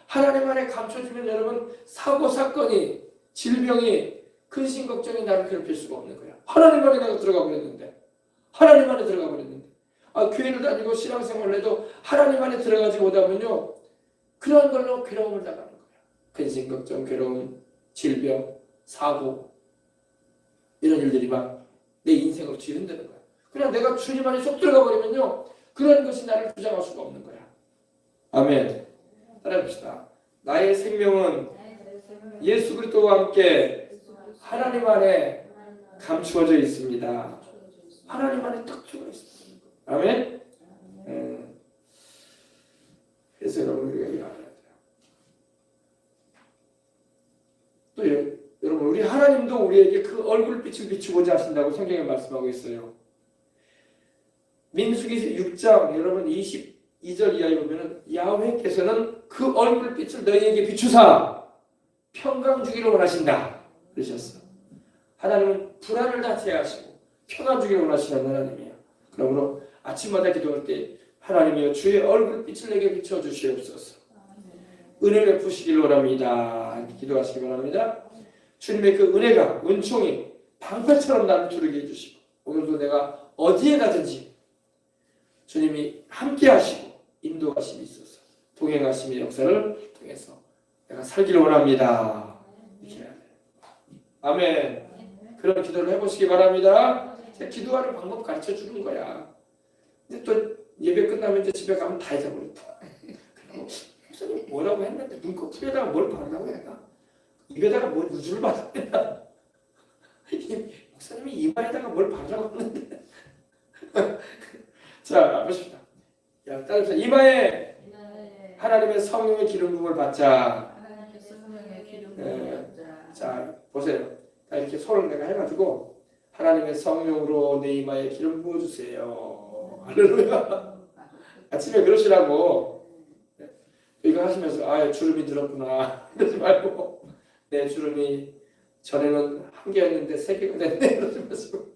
A: 하나님 안에 감춰지면 여러분 사고 사건이, 질병이, 근심 걱정이 나를 괴롭힐 수가 없는 거야. 하나님 안에 내가 들어가 버렸는데, 하나님 안에 들어가 버렸는데, 교회를 다니고 신앙생활을 해도 하나님 안에 들어가지 못하면요, 그런 걸로 괴로움을 당하는 거야. 근심 걱정, 괴로움, 질병, 사고, 이런 일들이 막 내 인생으로 뒤흔드는 거야. 그냥 내가 주님 안에 쏙 들어가 버리면요, 그런 것이 나를 주장할 수가 없는 거야. 아멘. 따라합시다. 나의 생명은 예수 그리스도와 함께 하나님 안에 감추어져 있습니다. 하나님 안에 딱 들어가 있습니다. 아멘. 그래서 여러분 우리가 이거 알아야 돼요. 또 여러분 우리 하나님도 우리에게 그 얼굴빛을 비추고자 하신다고 성경에 말씀하고 있어요. 민수기 6장 여러분 22절 이하에 보면은 야훼께서는 그 얼굴빛을 너희에게 비추사 평강 주기를 원하신다 그러셨어. 하나님은 불안을 다 제하시고 평안 주기를 원하시는 하나님이에요. 그러므로 아침마다 기도할 때 하나님이여 주의 얼굴빛을 내게 비춰 주시옵소서. 은혜를 베푸시길 원합니다. 기도하시기 바랍니다. 주님의 그 은혜가, 은총이 방패처럼 나를 두르게 해주시고 오늘도 내가 어디에 가든지 주님이 함께 하시고 인도하심이 있어서 동행하심의 역사를 통해서 내가 살기를 원합니다. 이렇게 해야 돼요. 아멘. 그런 기도를 해보시기 바랍니다. 제가 기도하는 방법 가르쳐 주는 거야. 근데 또 예배 끝나면 이제 집에 가면 다 잊어버렸다. 그리고 목사님 뭐라고 했는데 눈꺼풀에다가 뭘 바르라고 했나? 입에다가 뭐 누주를 바르라고 했나? 목사님이 이마에다가 뭘 바르라고 했는데. 자, 보십시다. 야, 따라서 이마에 하나님의 성령의 기름 부음을 받자. 자, 보세요. 자, 이렇게 손을 내가 해가지고 하나님의 성령으로 내 이마에 기름 부어주세요. 할렐루야. 아침에 그러시라고. 이거 하시면서 주름이 늘었구나 이러지 말고 내 주름이 전에는 한 개였는데 3개가 됐네 이러지 마시고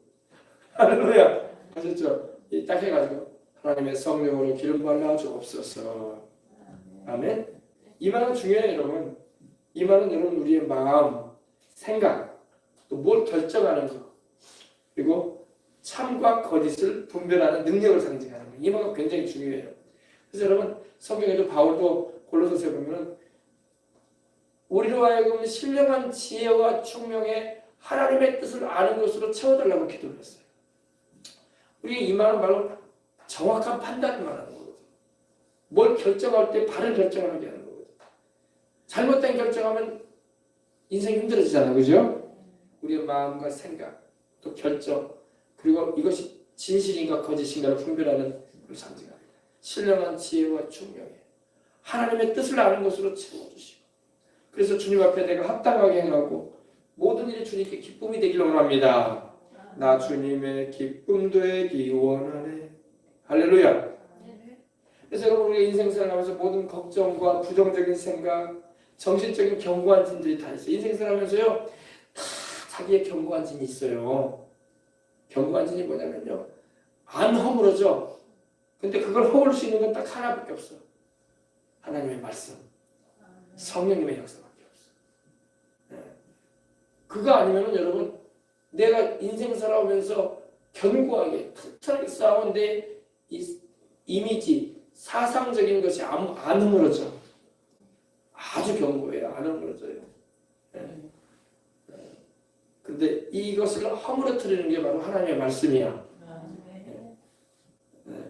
A: 할렐루야. 아셨죠? 딱 해가지고 하나님의 성령으로 기름 발라 주옵소서. 아멘. 이마는 중요해요 여러분. 이마는 여러분 우리의 마음, 생각, 또 뭘 결정하는 것, 그리고 참과 거짓을 분별하는 능력을 상징하는 거예요. 이마가 굉장히 중요해요. 그래서 여러분 성경에도 바울도 골로새서에 보면 우리로 하여금 신령한 지혜와 총명에 하나님의 뜻을 아는 것으로 채워달라고 기도를 했어요. 우리의 이마는 바로 정확한 판단을 말하는 거거든요. 뭘 결정할 때 바른 결정을 하게 하는 거거든요. 잘못된 결정하면 인생이 힘들어지잖아요. 그죠? 우리의 마음과 생각, 또 결정, 그리고 이것이 진실인가 거짓인가를 분별하는 걸 상징합니다. 신령한 지혜와 총명에 하나님의 뜻을 아는 것으로 채워주시고 그래서 주님 앞에 내가 합당하게 행하고 모든 일이 주님께 기쁨이 되기를 원합니다. 나 주님의 기쁨 되기 원하네. 할렐루야. 그래서 여러분 우리 인생 살아가면서 모든 걱정과 부정적인 생각, 정신적인 견고한 진들이 다 있어요. 인생 살아가면서요 다 자기의 견고한 진이 있어요. 견고한 진이 뭐냐면요 안 허물어져. 근데 그걸 허물 수 있는 건 딱 하나밖에 없어. 하나님의 말씀, 성령님의 역사밖에 없어. 그거 아니면은 여러분 내가 인생 살아오면서 견고하게 튼튼하게 싸우는데 이 이미지, 사상적인 것이 안 허물어져. 아주 견고해요. 안 허물어져요. 근데 이것을 허물어뜨리는 게 바로 하나님의 말씀이야.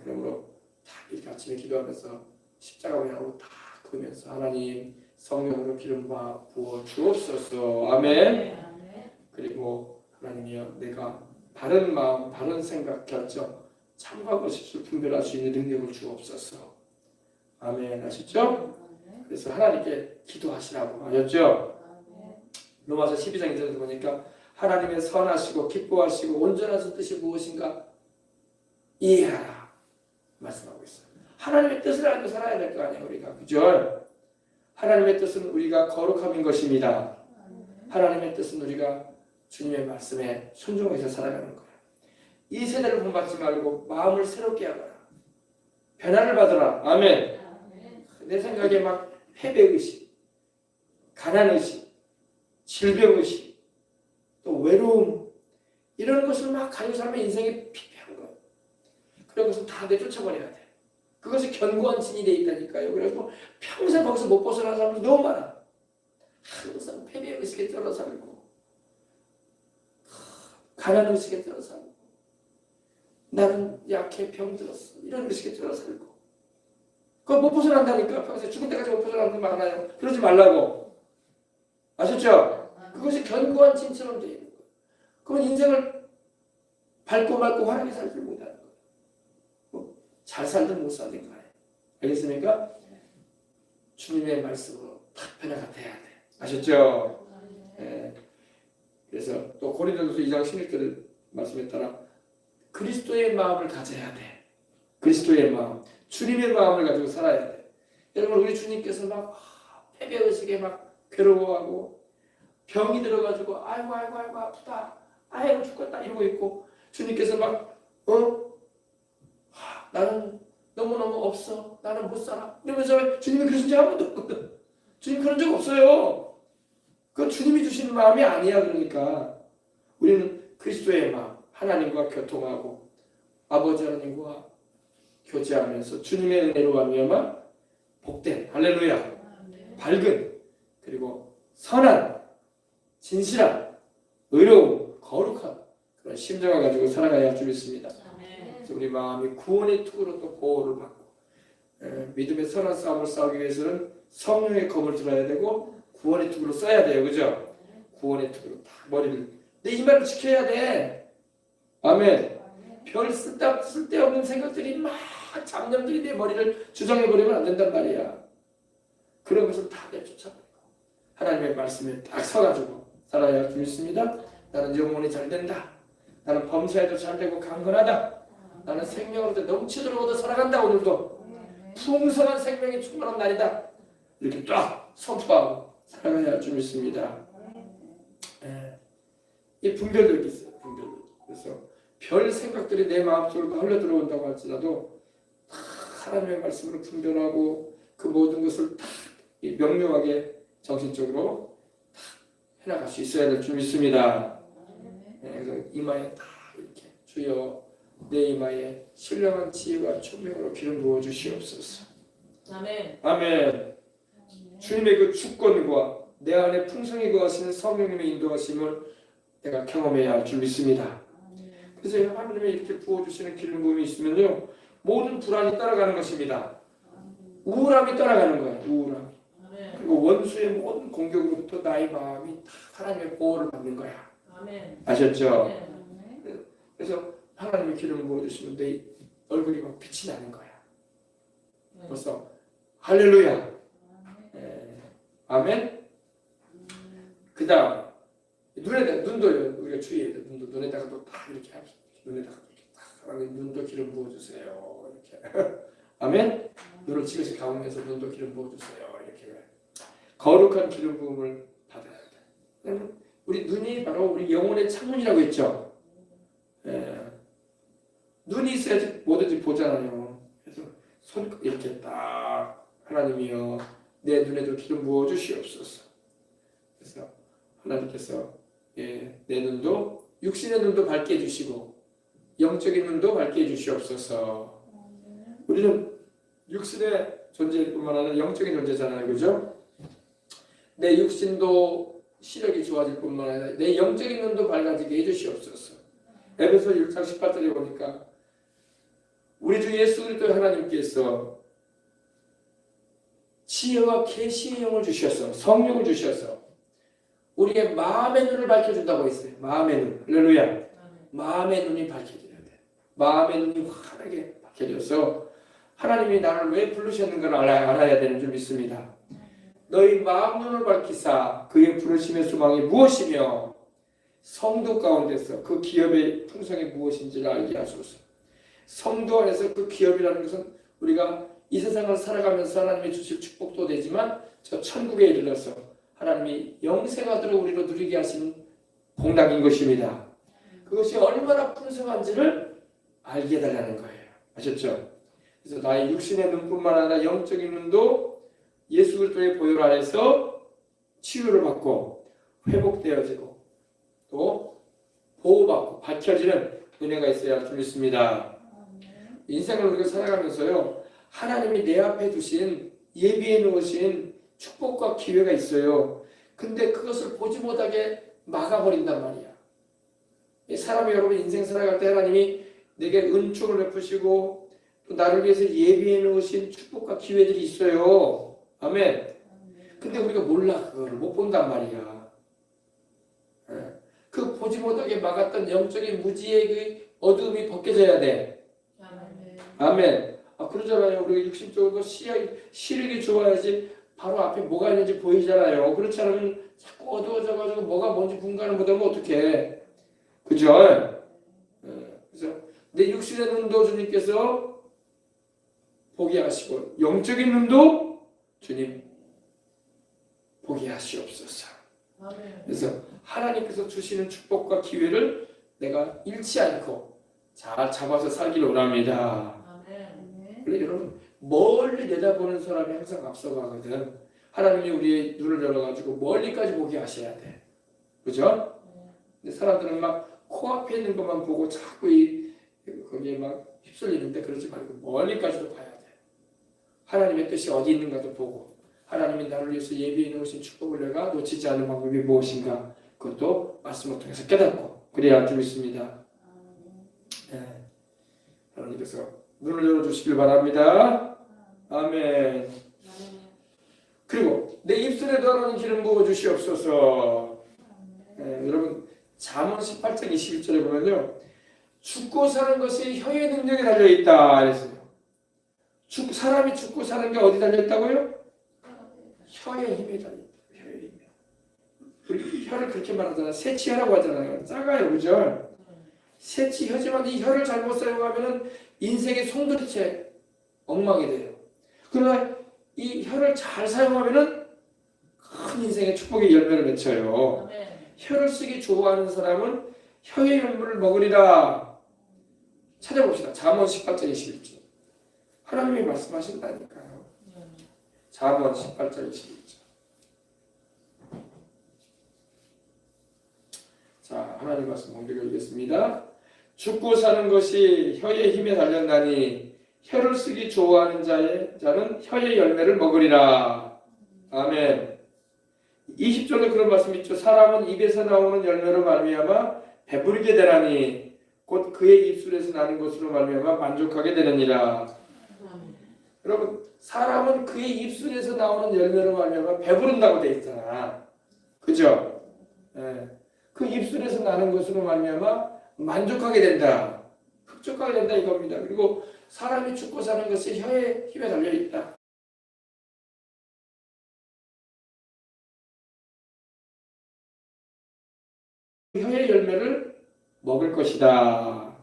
A: 그러므로 다 이렇게 아침에 기도하면서 십자가 보냐고 다 그러면서 하나님 성령으로 기름 부어 주옵소서. 아멘. 그리고 하나님이여 내가 바른 마음, 바른 생각, 결정, 참과 거짓을 분별할 수 있는 능력을 주옵소서. 아멘. 아시죠? 그래서 하나님께 기도하시라고 하셨죠. 로마서 12장 2절에서 보니까 하나님의 선하시고 기뻐하시고 온전하신 뜻이 무엇인가 이해하라 말씀하고 있어요. 하나님의 뜻을 알고 살아야 될 거 아니에요, 우리가. 그죠? 하나님의 뜻은 우리가 거룩함인 것입니다. 하나님의 뜻은 우리가 주님의 말씀에 순종해서 살아가는 거예요. 이 세대를 본받지 말고 마음을 새롭게 하거라. 변화를 받으라. 아멘. 내 생각에 막 패배의식, 가난의식, 질병의식, 또 외로움 이런 것을 막 가지고 살면 인생이 피폐한 거예요. 그런 것을 다 내쫓아버려야 돼. 그것이 견고한 진이 돼 있다니까요. 그래서 평생 거기서 못 벗어나는 사람도 너무 많아. 항상 패배의식에 들어 살고 가난의식에 들어 살고 나는 약해 병들었어 이런 의식에 들어 살고 그거 못 벗어난다니까. 평생 죽을 때까지 못 벗어나는 분 많아요. 그러지 말라고. 아셨죠? 그것이 견고한 진처럼 되어 있는 거예요. 그건 인생을 밝고 맑고 환하게 살지 못하는 거예요. 잘 살든 못 살든 간에. 알겠습니까? 주님의 말씀으로 딱 변화가 돼야 돼. 아셨죠? 네. 그래서 또 고린도전서 2장 16절 말씀에 따라 그리스도의 마음을 가져야 돼. 그리스도의 마음, 주님의 마음을 가지고 살아야 돼. 여러분 우리 주님께서 막 패배의식에 막 괴로워하고 병이 들어가지고 아이고 아프다, 아이고 죽겠다 이러고 있고 주님께서 막 나는 너무너무 없어, 나는 못 살아 이러면서 주님이 그러신 적 한 번도 없거든. 주님 그런 적 없어요. 그건 주님이 주시는 마음이 아니야. 그러니까 우리는 그리스도의 마음, 하나님과 교통하고 아버지 하나님과 교제하면서 주님의 은혜로 말미암아 복된 할렐루야 밝은 그리고 선한 진실한 의로운 거룩한 그런 심정을 가지고 살아가야 할 줄 믿습니다. 그래서 우리 마음이 구원의 투구로 또 보호를 받고 믿음의 선한 싸움을 싸우기 위해서는 성령의 검을 들어야 되고 구원의 투구로 써야 돼요. 그죠? 구원의 투구로 다 머리를 내 이 말을 지켜야 돼. 아멘. 별 쓸데없는 생각들이 막 잡념들이 내 머리를 주장해버리면 안 된단 말이야. 그런 것을 다 내쫓아버리고 하나님의 말씀에 딱 서가지고 살아야 할 줄 믿습니다. 나는 영혼이 잘 된다. 나는 범사에도 잘 되고 강건하다. 나는 생명으로 넘치도록 얻어 살아간다. 오늘도 풍성한 생명이 충만한 날이다. 이렇게 딱 선포하고 살아가야 할 줄 믿습니다. 이 분별력이 있어요. 분별력. 그래서 별 생각들이 내 마음속으로 흘러 들어온다고 할지라도 하나님의 말씀으로 분별하고 그 모든 것을 다 명료하게 정신적으로 다 해나갈 수 있어야 될 줄 믿습니다. 그래서 이마에 다 이렇게 주여 내 이마에 신령한 지혜와 총명으로 기름 부어 주시옵소서. 아멘. 아멘. 주님의 그 주권과 내 안에 풍성히 거하시는 성령님의 인도하심을 내가 경험해야 할 줄 믿습니다. 그래서 하나님이 이렇게 부어주시는 기름 부음이 있으면요 모든 불안이 따라가는 것입니다. 우울함이 따라가는 거예요. 우울함. 그리고 원수의 모든 공격으로부터 나의 마음이 다 하나님의 보호를 받는 거야. 아셨죠? 그래서 하나님의 기름을 부어주시면 내 얼굴이 막 빛이 나는 거야. 벌써 할렐루야. 아멘. 그 다음 눈도요. 우리가 주의해야 돼. 눈에다가도 다 이렇게 합시다. 눈에다가 이렇게 다 눈도 기름 부어주세요. 이렇게. 아멘. 눈을 지그시 감으면서 눈도 기름 부어주세요. 이렇게. 거룩한 기름 부음을 받아야 돼. 우리 눈이 바로 우리 영혼의 창문이라고 했죠. 눈이 있어야지 뭐든지 보잖아요. 그래서 손 이렇게 딱 하나님이여 내 눈에도 기름 부어 주시옵소서. 그래서 하나님께서 내 눈도 육신의 눈도 밝게 해주시고 영적인 눈도 밝게 해주시옵소서. 우리는 육신의 존재뿐만 아니라 영적인 존재잖아요. 그죠? 내 육신도 시력이 좋아질 뿐만 아니라 내 영적인 눈도 밝아지게 해주시옵소서. 에베소 6장 18절에 보니까 우리 주 예수 그리스도 하나님께서 지혜와 계시의 영을 주셔서 성령을 주셔서 우리의 마음의 눈을 밝혀준다고 했어요. 마음의 눈. 할렐루야. 마음의 눈이 밝혀져야 돼. 마음의 눈이 환하게 밝혀져서 하나님이 나를 왜 부르셨는가를 알아야 되는 줄 믿습니다. 너희 마음 눈을 밝히사 그의 부르심의 소망이 무엇이며 성도 가운데서 그 기업의 풍성이 무엇인지를 알게 하소서. 성도 안에서 그 기업이라는 것은 우리가 이 세상을 살아가면서 하나님이 주실 축복도 되지만 저 천국에 이르러서 하나님이 영생하도록 우리로 누리게 하시는 복락인 것입니다. 그것이 얼마나 풍성한지를 알게 해달라는 거예요. 아셨죠? 그래서 나의 육신의 눈뿐만 아니라 영적인 눈도 예수 그리스도의 보혈 아래서 치유를 받고 회복되어지고 또 보호받고 밝혀지는 은혜가 있어야 좀 있습니다. 인생을 우리가 살아가면서요, 하나님이 내 앞에 두신 예비해 놓으신 축복과 기회가 있어요. 근데 그것을 보지 못하게 막아버린단 말이야. 사람이 여러분 인생 살아갈 때 하나님이 내게 은총을 베푸시고 또 나를 위해서 예비해 놓으신 축복과 기회들이 있어요. 아멘. 근데 우리가 몰라, 그거를 못 본단 말이야. 그 보지 못하게 막았던 영적인 무지의 그 어두움이 벗겨져야 돼. 아멘. 그러잖아요. 우리가 육신적으로 시력이 좋아야지 바로 앞에 뭐가 있는지 보이잖아요. 그렇지 않으면 자꾸 어두워져가지고 뭐가 뭔지 분간을 못하면 어떡해. 그죠? 그래서 내 육신의 눈도 주님께서 보게 하시고 영적인 눈도 주님 보게 하시옵소서. 그래서 하나님께서 주시는 축복과 기회를 내가 잃지 않고 잘 잡아서 살기를 원합니다. 그래서 여러분 멀리 내다보는 사람이 항상 앞서가거든. 하나님이 우리의 눈을 열어가지고 멀리까지 보게 하셔야 돼. 그죠? 근데 사람들은 막 코앞에 있는 것만 보고 자꾸 거기에 막 휩쓸리는데 그러지 말고 멀리까지도 봐야 돼. 하나님의 뜻이 어디 있는가도 보고 하나님이 나를 위해서 예비해 놓으신 축복을 내가 놓치지 않는 방법이 무엇인가 그것도 말씀을 통해서 깨닫고 그래야 좀 있습니다. 네. 하나님께서 눈을 열어주시길 바랍니다. 아멘. 그리고 내 입술에 더하는 기름 부어 주시옵소서. 네, 여러분 잠언 18장 21절에 보면요, 죽고 사는 것이 혀의 능력에 달려있다 그랬어요. 사람이 죽고 사는 게 어디 달려있다고요? 혀의 힘에 달려있다. 혀의 힘에. 우리 혀를 그렇게 말하잖아요. 새치혀라고 하잖아요. 작아요, 그죠? 새치혀지만 이 혀를 잘못 사용하면 인생의 송두리째 엉망이 돼요. 그러나 이 혀를 잘 사용하면 큰 인생의 축복의 열매를 맺혀요. 혀를 쓰기 좋아하는 사람은 혀의 열매를 먹으리라. 찾아봅시다. 잠언 18장 21절. 하나님이 말씀하신다니까요. 잠언 18장 21절. 자, 하나님 말씀 공개하겠습니다. 죽고 사는 것이 혀의 힘에 달렸나니 혀를 쓰기 좋아하는 자는 혀의 열매를 먹으리라. 아멘. 20절에 그런 말씀이 있죠. 사람은 입에서 나오는 열매로 말미암아 배부르게 되나니 곧 그의 입술에서 나는 것으로 말미암아 만족하게 되느니라. 여러분, 사람은 그의 입술에서 나오는 열매로 말미암아 배부른다고 돼 있잖아. 그죠? 예. 그 입술에서 나는 것으로 말미암아 만족하게 된다. 흡족하게 된다 이겁니다. 그리고 사람이 죽고 사는 것이 혀의 힘에 달려 있다. 혀의 열매를 먹을 것이다.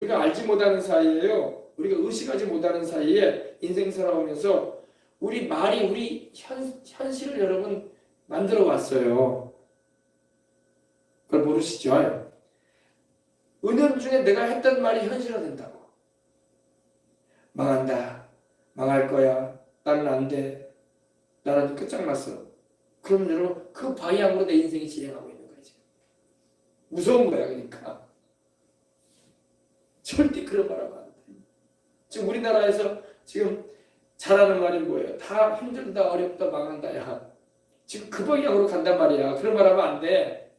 A: 우리가 알지 못하는 사이에요. 우리가 의식하지 못하는 사이에 인생 살아오면서 우리 말이 우리 현실을 여러분 만들어 왔어요. 그걸 모르시죠? 은연중에 내가 했던 말이 현실화된다고. 망한다. 망할 거야. 나는 안 돼. 나는 끝장났어. 그럼 여러분 그 방향으로 내 인생이 진행하고 있는 거지. 무서운 거야. 그러니까. 절대 그런 말 하면 안 돼. 지금 우리나라에서 지금 잘하는 말이 뭐예요? 다 힘들다, 어렵다, 망한다. 야. 지금 그 방향으로 간단 말이야. 그런 말 하면 안 돼.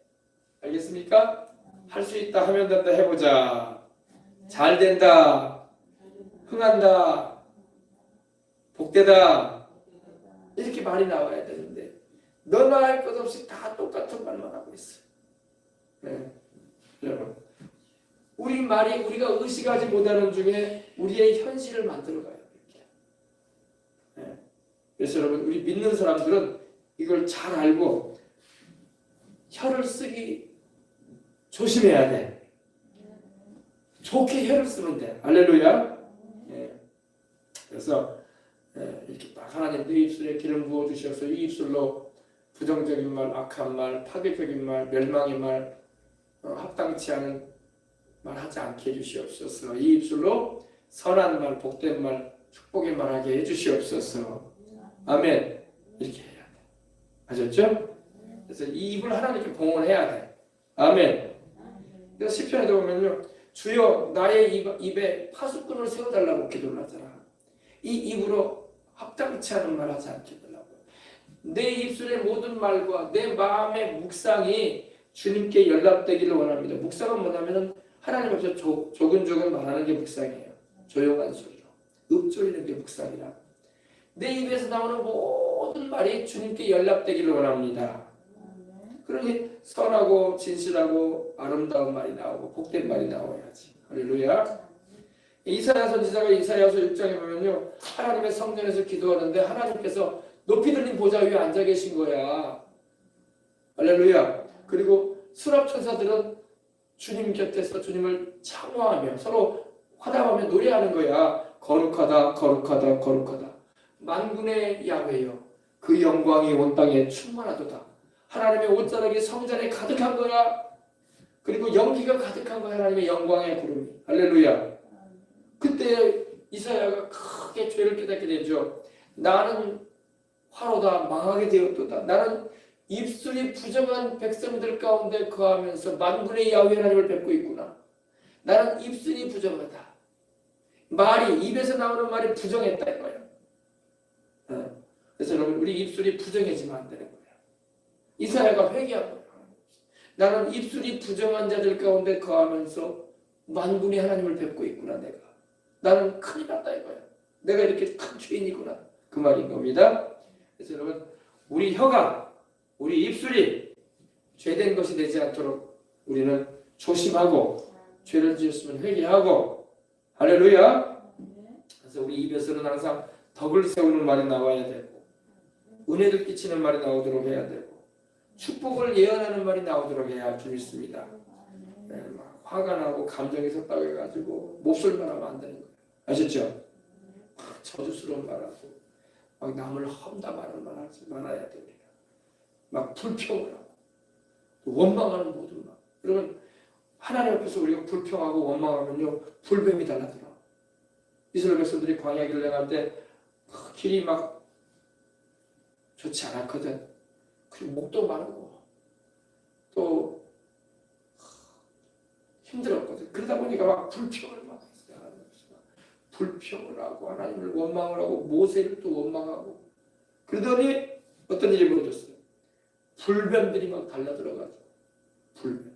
A: 알겠습니까? 할 수 있다, 하면 된다, 해보자. 잘 된다, 흥한다, 복되다. 이렇게 말이 나와야 되는데 너나 할 것 없이 다 똑같은 말만 하고 있어. 네. 여러분, 우리 말이 우리가 의식하지 못하는 중에 우리의 현실을 만들어가요. 이렇게. 그래서 여러분 우리 믿는 사람들은 이걸 잘 알고 혀를 쓰기 조심해야 돼. 좋게 혀를 쓰면 돼. 할렐루야. 예. 그래서 이렇게 딱 하나님 내 입술에 기름 부어 주셔서 이 입술로 부정적인 말, 악한 말, 파괴적인 말, 멸망의 말, 합당치 않은 말 하지 않게 해주시옵소서. 이 입술로 선한 말, 복된 말, 축복의 말 하게 해주시옵소서. 아멘. 이렇게 해야 돼. 아셨죠? 그래서 이 입을 하나님께 봉헌해야 돼. 아멘. 그래서 시편에도 보면요, 주여 나의 입에 파수꾼을 세워달라고 기도를 하잖아. 이 입으로 합당치 않은 말 하지 않게 해달라고. 내 입술의 모든 말과 내 마음의 묵상이 주님께 연락되기를 원합니다. 묵상은 뭐냐면 하나님 앞에서 조근조근 말하는 게 묵상이에요. 조용한 소리로 읊조리는 게 묵상이라. 내 입에서 나오는 모든 말이 주님께 연락되기를 원합니다. 그러니 선하고 진실하고 아름다운 말이 나오고 복된 말이 나와야지. 할렐루야. 이사야 선지자가 이사야서 6장에 보면요, 하나님의 성전에서 기도하는데 하나님께서 높이 들린 보좌 위에 앉아 계신 거야. 할렐루야. 그리고 수납천사들은 주님 곁에서 주님을 찬양하며 서로 화답하며 노래하는 거야. 거룩하다 거룩하다 거룩하다. 만군의 야훼여 그 영광이 온 땅에 충만하도다. 하나님의 옷자락이 성전에 가득한 거야. 그리고 연기가 가득한 거야. 하나님의 영광의 구름이. 할렐루야. 그때 이사야가 크게 죄를 깨닫게 되죠. 나는 화로다 망하게 되었도다. 나는 입술이 부정한 백성들 가운데 거하면서 만군의 야훼 하나님을 뵙고 있구나. 나는 입술이 부정하다. 말이 입에서 나오는 말이 부정했다 이거야. 그래서 여러분 우리 입술이 부정해지면 안 되는 거야. 이사야가 회개한 거야. 나는 입술이 부정한 자들 가운데 거하면서 만군의 하나님을 뵙고 있구나. 나는 큰일 났다 이거야. 내가 이렇게 큰 죄인이구나. 그 말인 겁니다. 그래서 여러분 우리 혀가 우리 입술이 죄된 것이 되지 않도록 우리는 조심하고 죄를 지었으면 회개하고 할렐루야. 그래서 우리 입에서는 항상 덕을 세우는 말이 나와야 되고 은혜를 끼치는 말이 나오도록 해야 되고 축복을 예언하는 말이 나오도록 해야 좀 있습니다. 막 화가 나고 감정이 섰다고 해가지고 몹쓸 말하면 안 되는 거예요. 아셨죠? 저주스러운 말하고 막 남을 험담하는 말 하지 말아야 돼. 우리가 막 불평을 하고 원망하는 모든 말. 그러면 하나님 앞에서 우리가 불평하고 원망하면요 불뱀이 달라들어. 이스라엘 백성들이 광야 길을 행할 때 길이 막 좋지 않았거든. 그리고 목도 마르고 또 힘들었거든. 그러다 보니까 막 불평을 막 했어요. 불평을 하고 하나님을 원망을 하고 모세를 또 원망하고 그러더니 어떤 일이 벌어졌어요. 불뱀들이 막 달라들어가지고 불뱀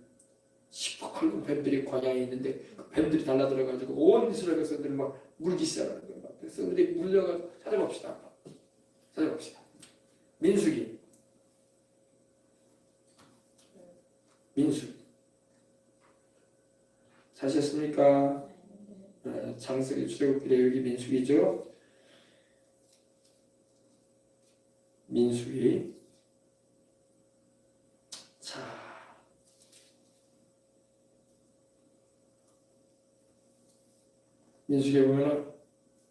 A: 시퍼컬고 뱀들이 광야에 있는데 그 뱀들이 달라들어가지고 온 이스라엘 백성들이 막 물기 시작하는 거예요. 막 백성들이 물려가지고 찾아봅시다. 민수기 사셨습니까? 창세기 출애굽기 여기 민수기죠. 민수기. 자, 민수기에 보면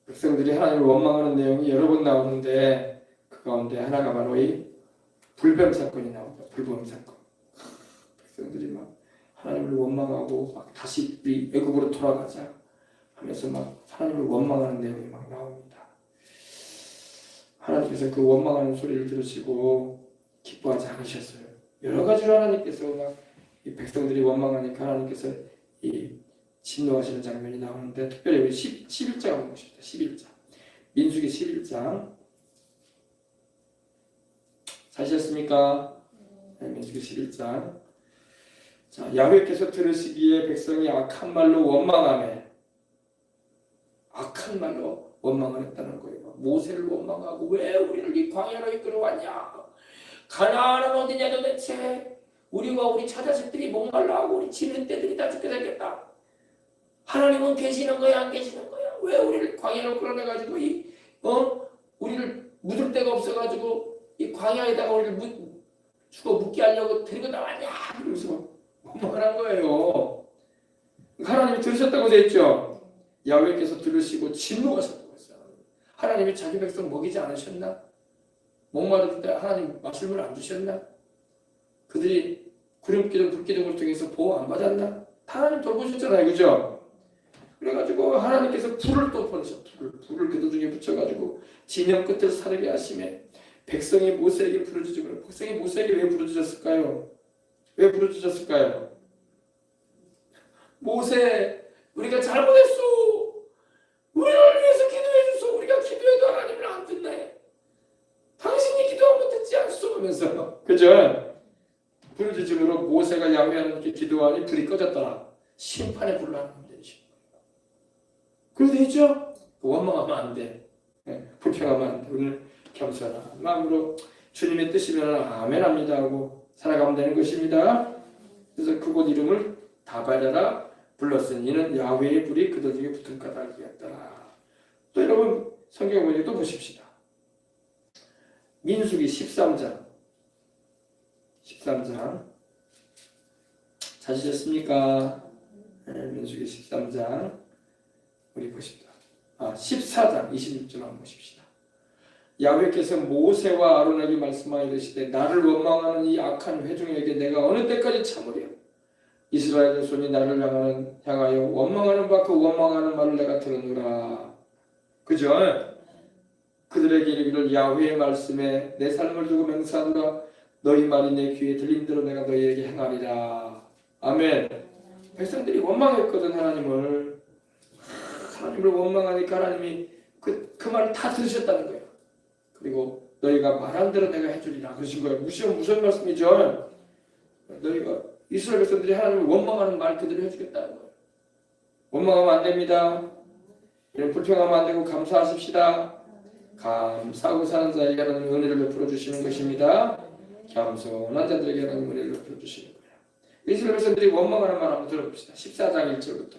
A: 백성들이 하나님을 원망하는 내용이 여러 번 나오는데 그 가운데 하나가 바로 이 불뱀 사건이 나옵니다. 불뱀 사건. 백성들이 막 하나님을 원망하고 막 다시 우리 애굽으로 돌아가자 하면서 막 하나님을 원망하는 내용이 막 나옵니다. 하나님께서 그 원망하는 소리를 들으시고 기뻐하지 않으셨어요. 여러 가지로 하나님께서 막 이 백성들이 원망하니까 하나님께서 이 진노하시는 장면이 나오는데 특별히 우리 11장 한번 보십시다. 11장 민수기 11장 사셨습니까? 네, 민수기 11장. 자, 야훼께서 들으시기에 백성이 악한 말로 원망하며 악한 말로 원망을 했다는 거예요. 모세를 원망하고 왜 우리를 이 광야로 이끌어왔냐? 가나안은 어디냐 도대체? 우리와 우리 처자식들이 목말라하고 우리 지는 때들이 다 죽게 생겼다. 하나님은 계시는 거야 안 계시는 거야? 왜 우리를 광야로 끌어내가지고 우리를 묻을 데가 없어가지고 이 광야에다가 우리를 죽어 묻게 하려고 데리고 나왔냐 그러면서 원망한 거예요. 하나님이 들으셨다고 되어 있죠. 야훼께서 들으시고 진노하셨다고 했어요. 하나님이 자기 백성 먹이지 않으셨나? 목마를 때 하나님 마실 물 안 주셨나? 그들이 구름기둥 불기둥을 통해서 보호 안 받았나? 하나님 돌보셨잖아요. 그죠? 그래가지고 하나님께서 불을 또 보내셨. 불을 그들 중에 붙여가지고 진영 끝을 사르게 하시며 백성이 모세에게 부르짖으며 백성이 모세에게 왜 부르짖었을까요? 왜 부르짖었을까요? 모세 우리가 잘못했어. 우리를 위해서 기도해 주소. 우리가 기도해도 하나님을 안 듣네. 당신이 기도하면 듣지 않소 하면서 그죠? 부르짖음으로 모세가 야훼 하나님께 기도하니 불이 꺼졌더라. 심판의 불을 하나님 내리신 거예요. 그래도 있죠? 원망하면 안 돼. 불평하면 안 돼. 오늘 겸손한 마음으로 주님의 뜻이면 아멘합니다 하고 살아가면 되는 것입니다. 그래서 그곳 이름을 다발야라 불렀으니 이는 야훼의 불이 그들 중에 붙은 까닭이었더라. 또 여러분 성경 보니 또 보십시다. 민수기 13장 찾으셨습니까? 민수기 13장 우리 보십시다. 14장 26절 한번 보십시다. 야훼께서 모세와 아론에게 말씀하여 이르시되 나를 원망하는 이 악한 회중에게 내가 어느 때까지 참으랴. 이스라엘의 손이 나를 향하여 원망하는 바 그 원망하는 말을 내가 들었노라. 그죠? 그들에게 이르기를 야훼의 말씀에 내 삶을 두고 맹세하노라. 너희 말이 내 귀에 들린 대로 내가 너희에게 행하리라. 아멘. 백성들이 원망했거든. 하나님을 원망하니까 하나님이 그 말을 다 들으셨다는 거예요. 그리고 너희가 말한 대로 내가 해주리라 그러신 거예요. 무슨 말씀이죠? 너희가 이스라엘 백성들이 하나님을 원망하는 말 그대로 해주겠다는 거예요. 원망하면 안 됩니다. 불평하면 안 되고 감사하십시다. 감사하고 사는 자에게 하나님 은혜를 베풀어 주시는 것입니다. 겸손한 자들에게 하나님 은혜를 베풀어 주시는 거예요. 이스라엘 백성들이 원망하는 말 한번 들어봅시다. 14장 1절부터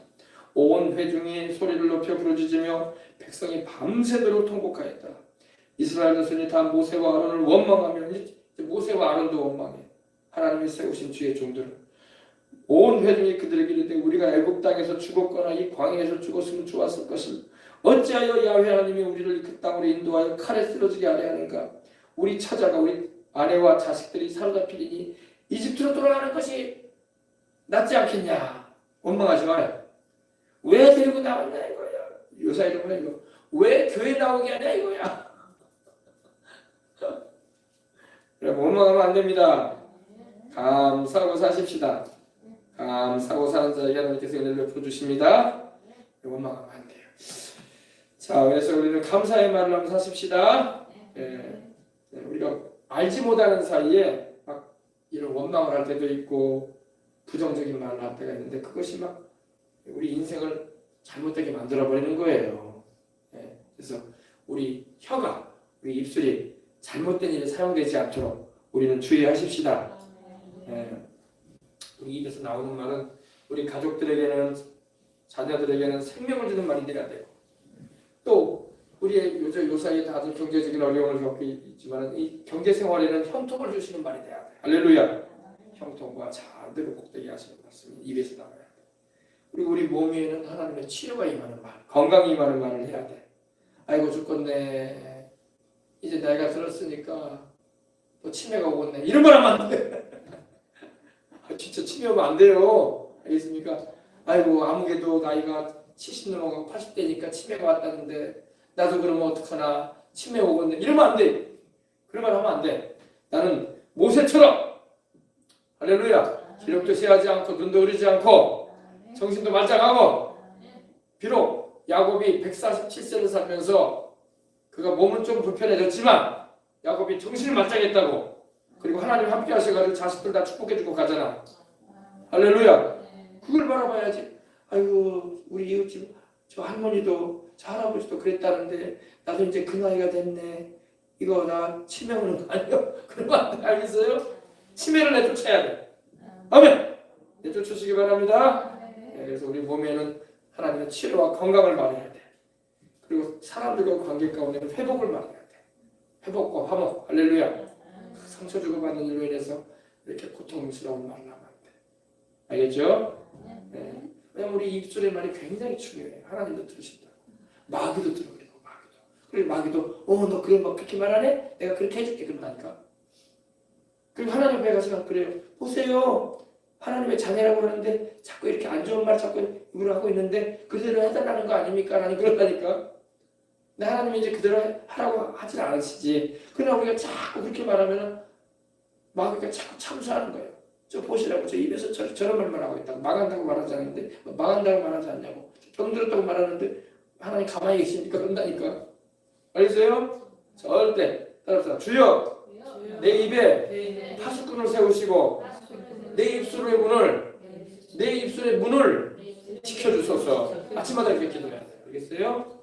A: 온 회중이 소리를 높여 부르짖으며 백성이 밤새도록 통곡하였다. 이스라엘 자손이 다 모세와 아론을 원망하며 모세와 아론도 원망해. 하나님이 세우신 주의 종들은 온 회중이 그들에게 이르되 우리가 애굽 땅에서 죽었거나 이 광야에서 죽었으면 좋았을 것을 어찌하여 야훼 하나님이 우리를 그 땅으로 인도하여 칼에 쓰러지게 하려 하는가. 우리 처자가 우리 아내와 자식들이 사로잡히리니 이집트로 돌아가는 것이 낫지 않겠냐. 원망하지 마요. 왜 데리고 나왔냐 이거야. 요사 이름은 이거 왜 교회 나오게 하냐 이거야. 원망하면 안 됩니다. 감사하고 사십시다. 감사하고 사는 자에게 하나님께서 은혜를 베풀어 주십니다. 원망하면 안 돼요. 자, 그래서 우리는 감사의 말을 하면서 사십시다. 우리가 알지 못하는 사이에 막 이런 원망을 할 때도 있고 부정적인 말을 할 때가 있는데 그것이 막 우리 인생을 잘못되게 만들어 버리는 거예요. 그래서 우리 혀가, 우리 입술이 잘못된 일에 사용되지 않도록 우리는 주의하십시다. 우리 입에서 나오는 말은 우리 가족들에게는 자녀들에게는 생명을 주는 말이 돼야 돼요. 또 우리의 요사이에 다들 경제적인 어려움을 겪고 있지만 이 경제 생활에는 형통을 주시는 말이 돼야 돼. 할렐루야. 형통과 자대로 복되게 하시는 말씀이 입에서 나와야 돼. 그리고 우리 몸 위에는 하나님의 치료가 임하는 말, 건강이 임하는 말을 해야 돼. 아이고 죽겠네. 이제 나이가 들었으니까 또 치매가 오겠네. 이런 말 하면 안 돼. 진짜 치매 오면 안 돼요. 알겠습니까? 아이고 아무개도 나이가 70 넘어가고 80대니까 치매가 왔다는데 나도 그러면 어떡하나. 치매 오겠네. 이러면 안 돼. 그런 말 하면 안 돼. 나는 모세처럼 할렐루야. 기력도 세하지 않고 눈도 흐리지 않고 정신도 말짱하고 비록 야곱이 147세를 살면서 그가 몸은 좀 불편해졌지만 야곱이 정신을 말짱했다고. 그리고 하나님 함께 하셔가지고 자식들 다 축복해주고 가잖아. 할렐루야. 그걸 바라봐야지. 아이고 우리 이웃집 저 할머니도 저 할아버지도 그랬다는데 나도 이제 그 나이가 됐네. 이거 나 치매 오는 거 아니에요? 그런 거 안 돼. 알겠어요? 치매를 내쫓아야 돼. 아멘. 내쫓으시기 바랍니다. 그래서 우리 몸에는 하나님의 치료와 건강을 말해야 돼. 그리고 사람들과 관계 가운데는 회복을 말해야 돼. 회복과 화목, 할렐루야. 상처 주고받는 일로 인해서 이렇게 고통스러운 말을 하면 안 돼. 알겠죠? 네. 왜냐면 우리 입술의 말이 굉장히 중요해요. 하나님도 들으신다. 마귀도 들어 그리고 마귀도. 그리고 마귀도 너 그래 막 그렇게 말하네? 내가 그렇게 해줄게 그런다니까. 그리고 하나님 앞에 가서 그래요. 보세요. 하나님의 자녀라고 그러는데 자꾸 이렇게 안 좋은 말 자꾸 이걸 하고 있는데 그대로 해달라는 거 아닙니까? 하나님 그런다니까. 근데 하나님이 이제 그대로 하라고 하진 않으시지. 그러나 우리가 자꾸 그렇게 말하면 마귀가 자꾸 참수하는 거예요. 저 보시라고 저 입에서 저런 말만 하고 있다고. 망한다고 말하지 않는데 망한다고 말하지 않냐고. 병들었다고 말하는데 하나님 가만히 계시니까 그런다니까. 알겠어요? 절대 따라서 주여 내 입에 파수꾼을 세우시고 내 입술의 문을 지켜주소서. 아침마다 이렇게 기도해야 돼요. 알겠어요?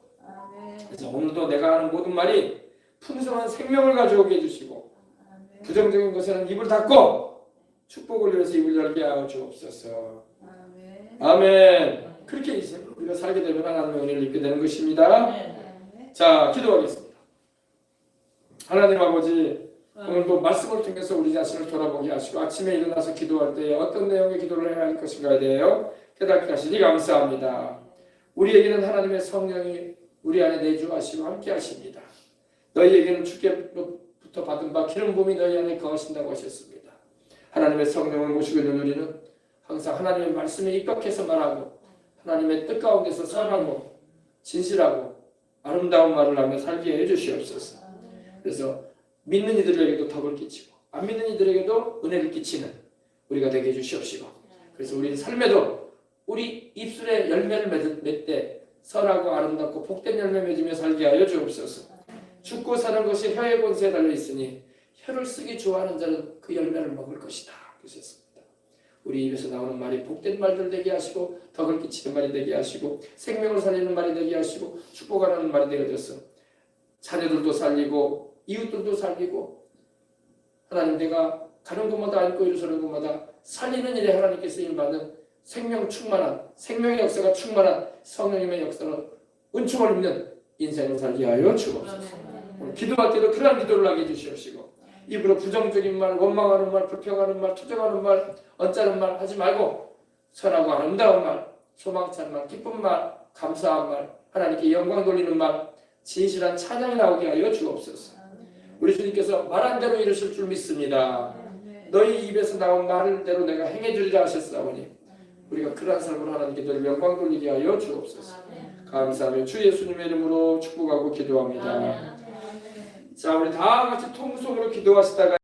A: 그래서 오늘도 내가 하는 모든 말이 풍성한 생명을 가져오게 해주시고 부정적인 것에는 입을 닫고 축복을 위해서 입을 열게 하여 주옵소서. 아멘. 그렇게 이제 우리가 살게 되면 하나님의 은혜를 입게 되는 것입니다. 자, 기도하겠습니다. 하나님 아버지, 오늘도 말씀을 통해서 우리 자신을 돌아보게 하시고 아침에 일어나서 기도할 때 어떤 내용의 기도를 해야 할 것인가에 대하여 깨닫게 하시니 감사합니다. 우리에게는 하나님의 성령이 우리 안에 내주하시고 함께 하십니다. 너희에게는 주께로부터 받은 바 기름 부음이 너희 안에 거하신다고 하셨습니다. 하나님의 성령을 모시고 있는 우리는 항상 하나님의 말씀에 입각해서 말하고 하나님의 뜻 가운데서 선하고 진실하고 아름다운 말을 하며 살게 해주시옵소서. 그래서 믿는 이들에게도 덕을 끼치고 안 믿는 이들에게도 은혜를 끼치는 우리가 되게 해주시옵시고, 그래서 우리 삶에도 우리 입술에 열매를 맺되 선하고 아름답고 복된 열매 맺으며 살게 하여 주옵소서. 죽고 사는 것이 혀의 권세에 달려있으니 혀를 쓰기 좋아하는 자는 그 열매를 먹을 것이다 그러셨습니다. 우리 입에서 나오는 말이 복된 말들 되게 하시고 덕을 끼치는 말이 되게 하시고 생명을 살리는 말이 되게 하시고 축복하는 말이 되게 되어서 자녀들도 살리고 이웃들도 살리고 하나님 내가 가는 곳마다 앉고 일어서는 곳마다 살리는 일에 하나님께서 일받는 생명 충만한 생명의 역사가 충만한 성령님의 역사로 은총을 입는 인생을 살게 하여 주옵소서. 기도할 때도 그런 기도를 하게 해주시옵시고 입으로 부정적인 말, 원망하는 말, 불평하는 말, 투정하는 말, 언짢은 말 하지 말고 선하고 아름다운 말, 소망찬 말, 기쁜 말, 감사한 말, 하나님께 영광 돌리는 말, 진실한 찬양이 나오게 하여 주옵소서. 우리 주님께서 말한 대로 이루실 줄 믿습니다. 너희 입에서 나온 말대로 내가 행해주리라 하셨사오니 우리가 그러한 삶으로 하나님께 늘 영광 돌리게 하여 주옵소서. 감사하며 주 예수님의 이름으로 축복하고 기도합니다. 자, 우리 다 같이 통성으로 기도하시다가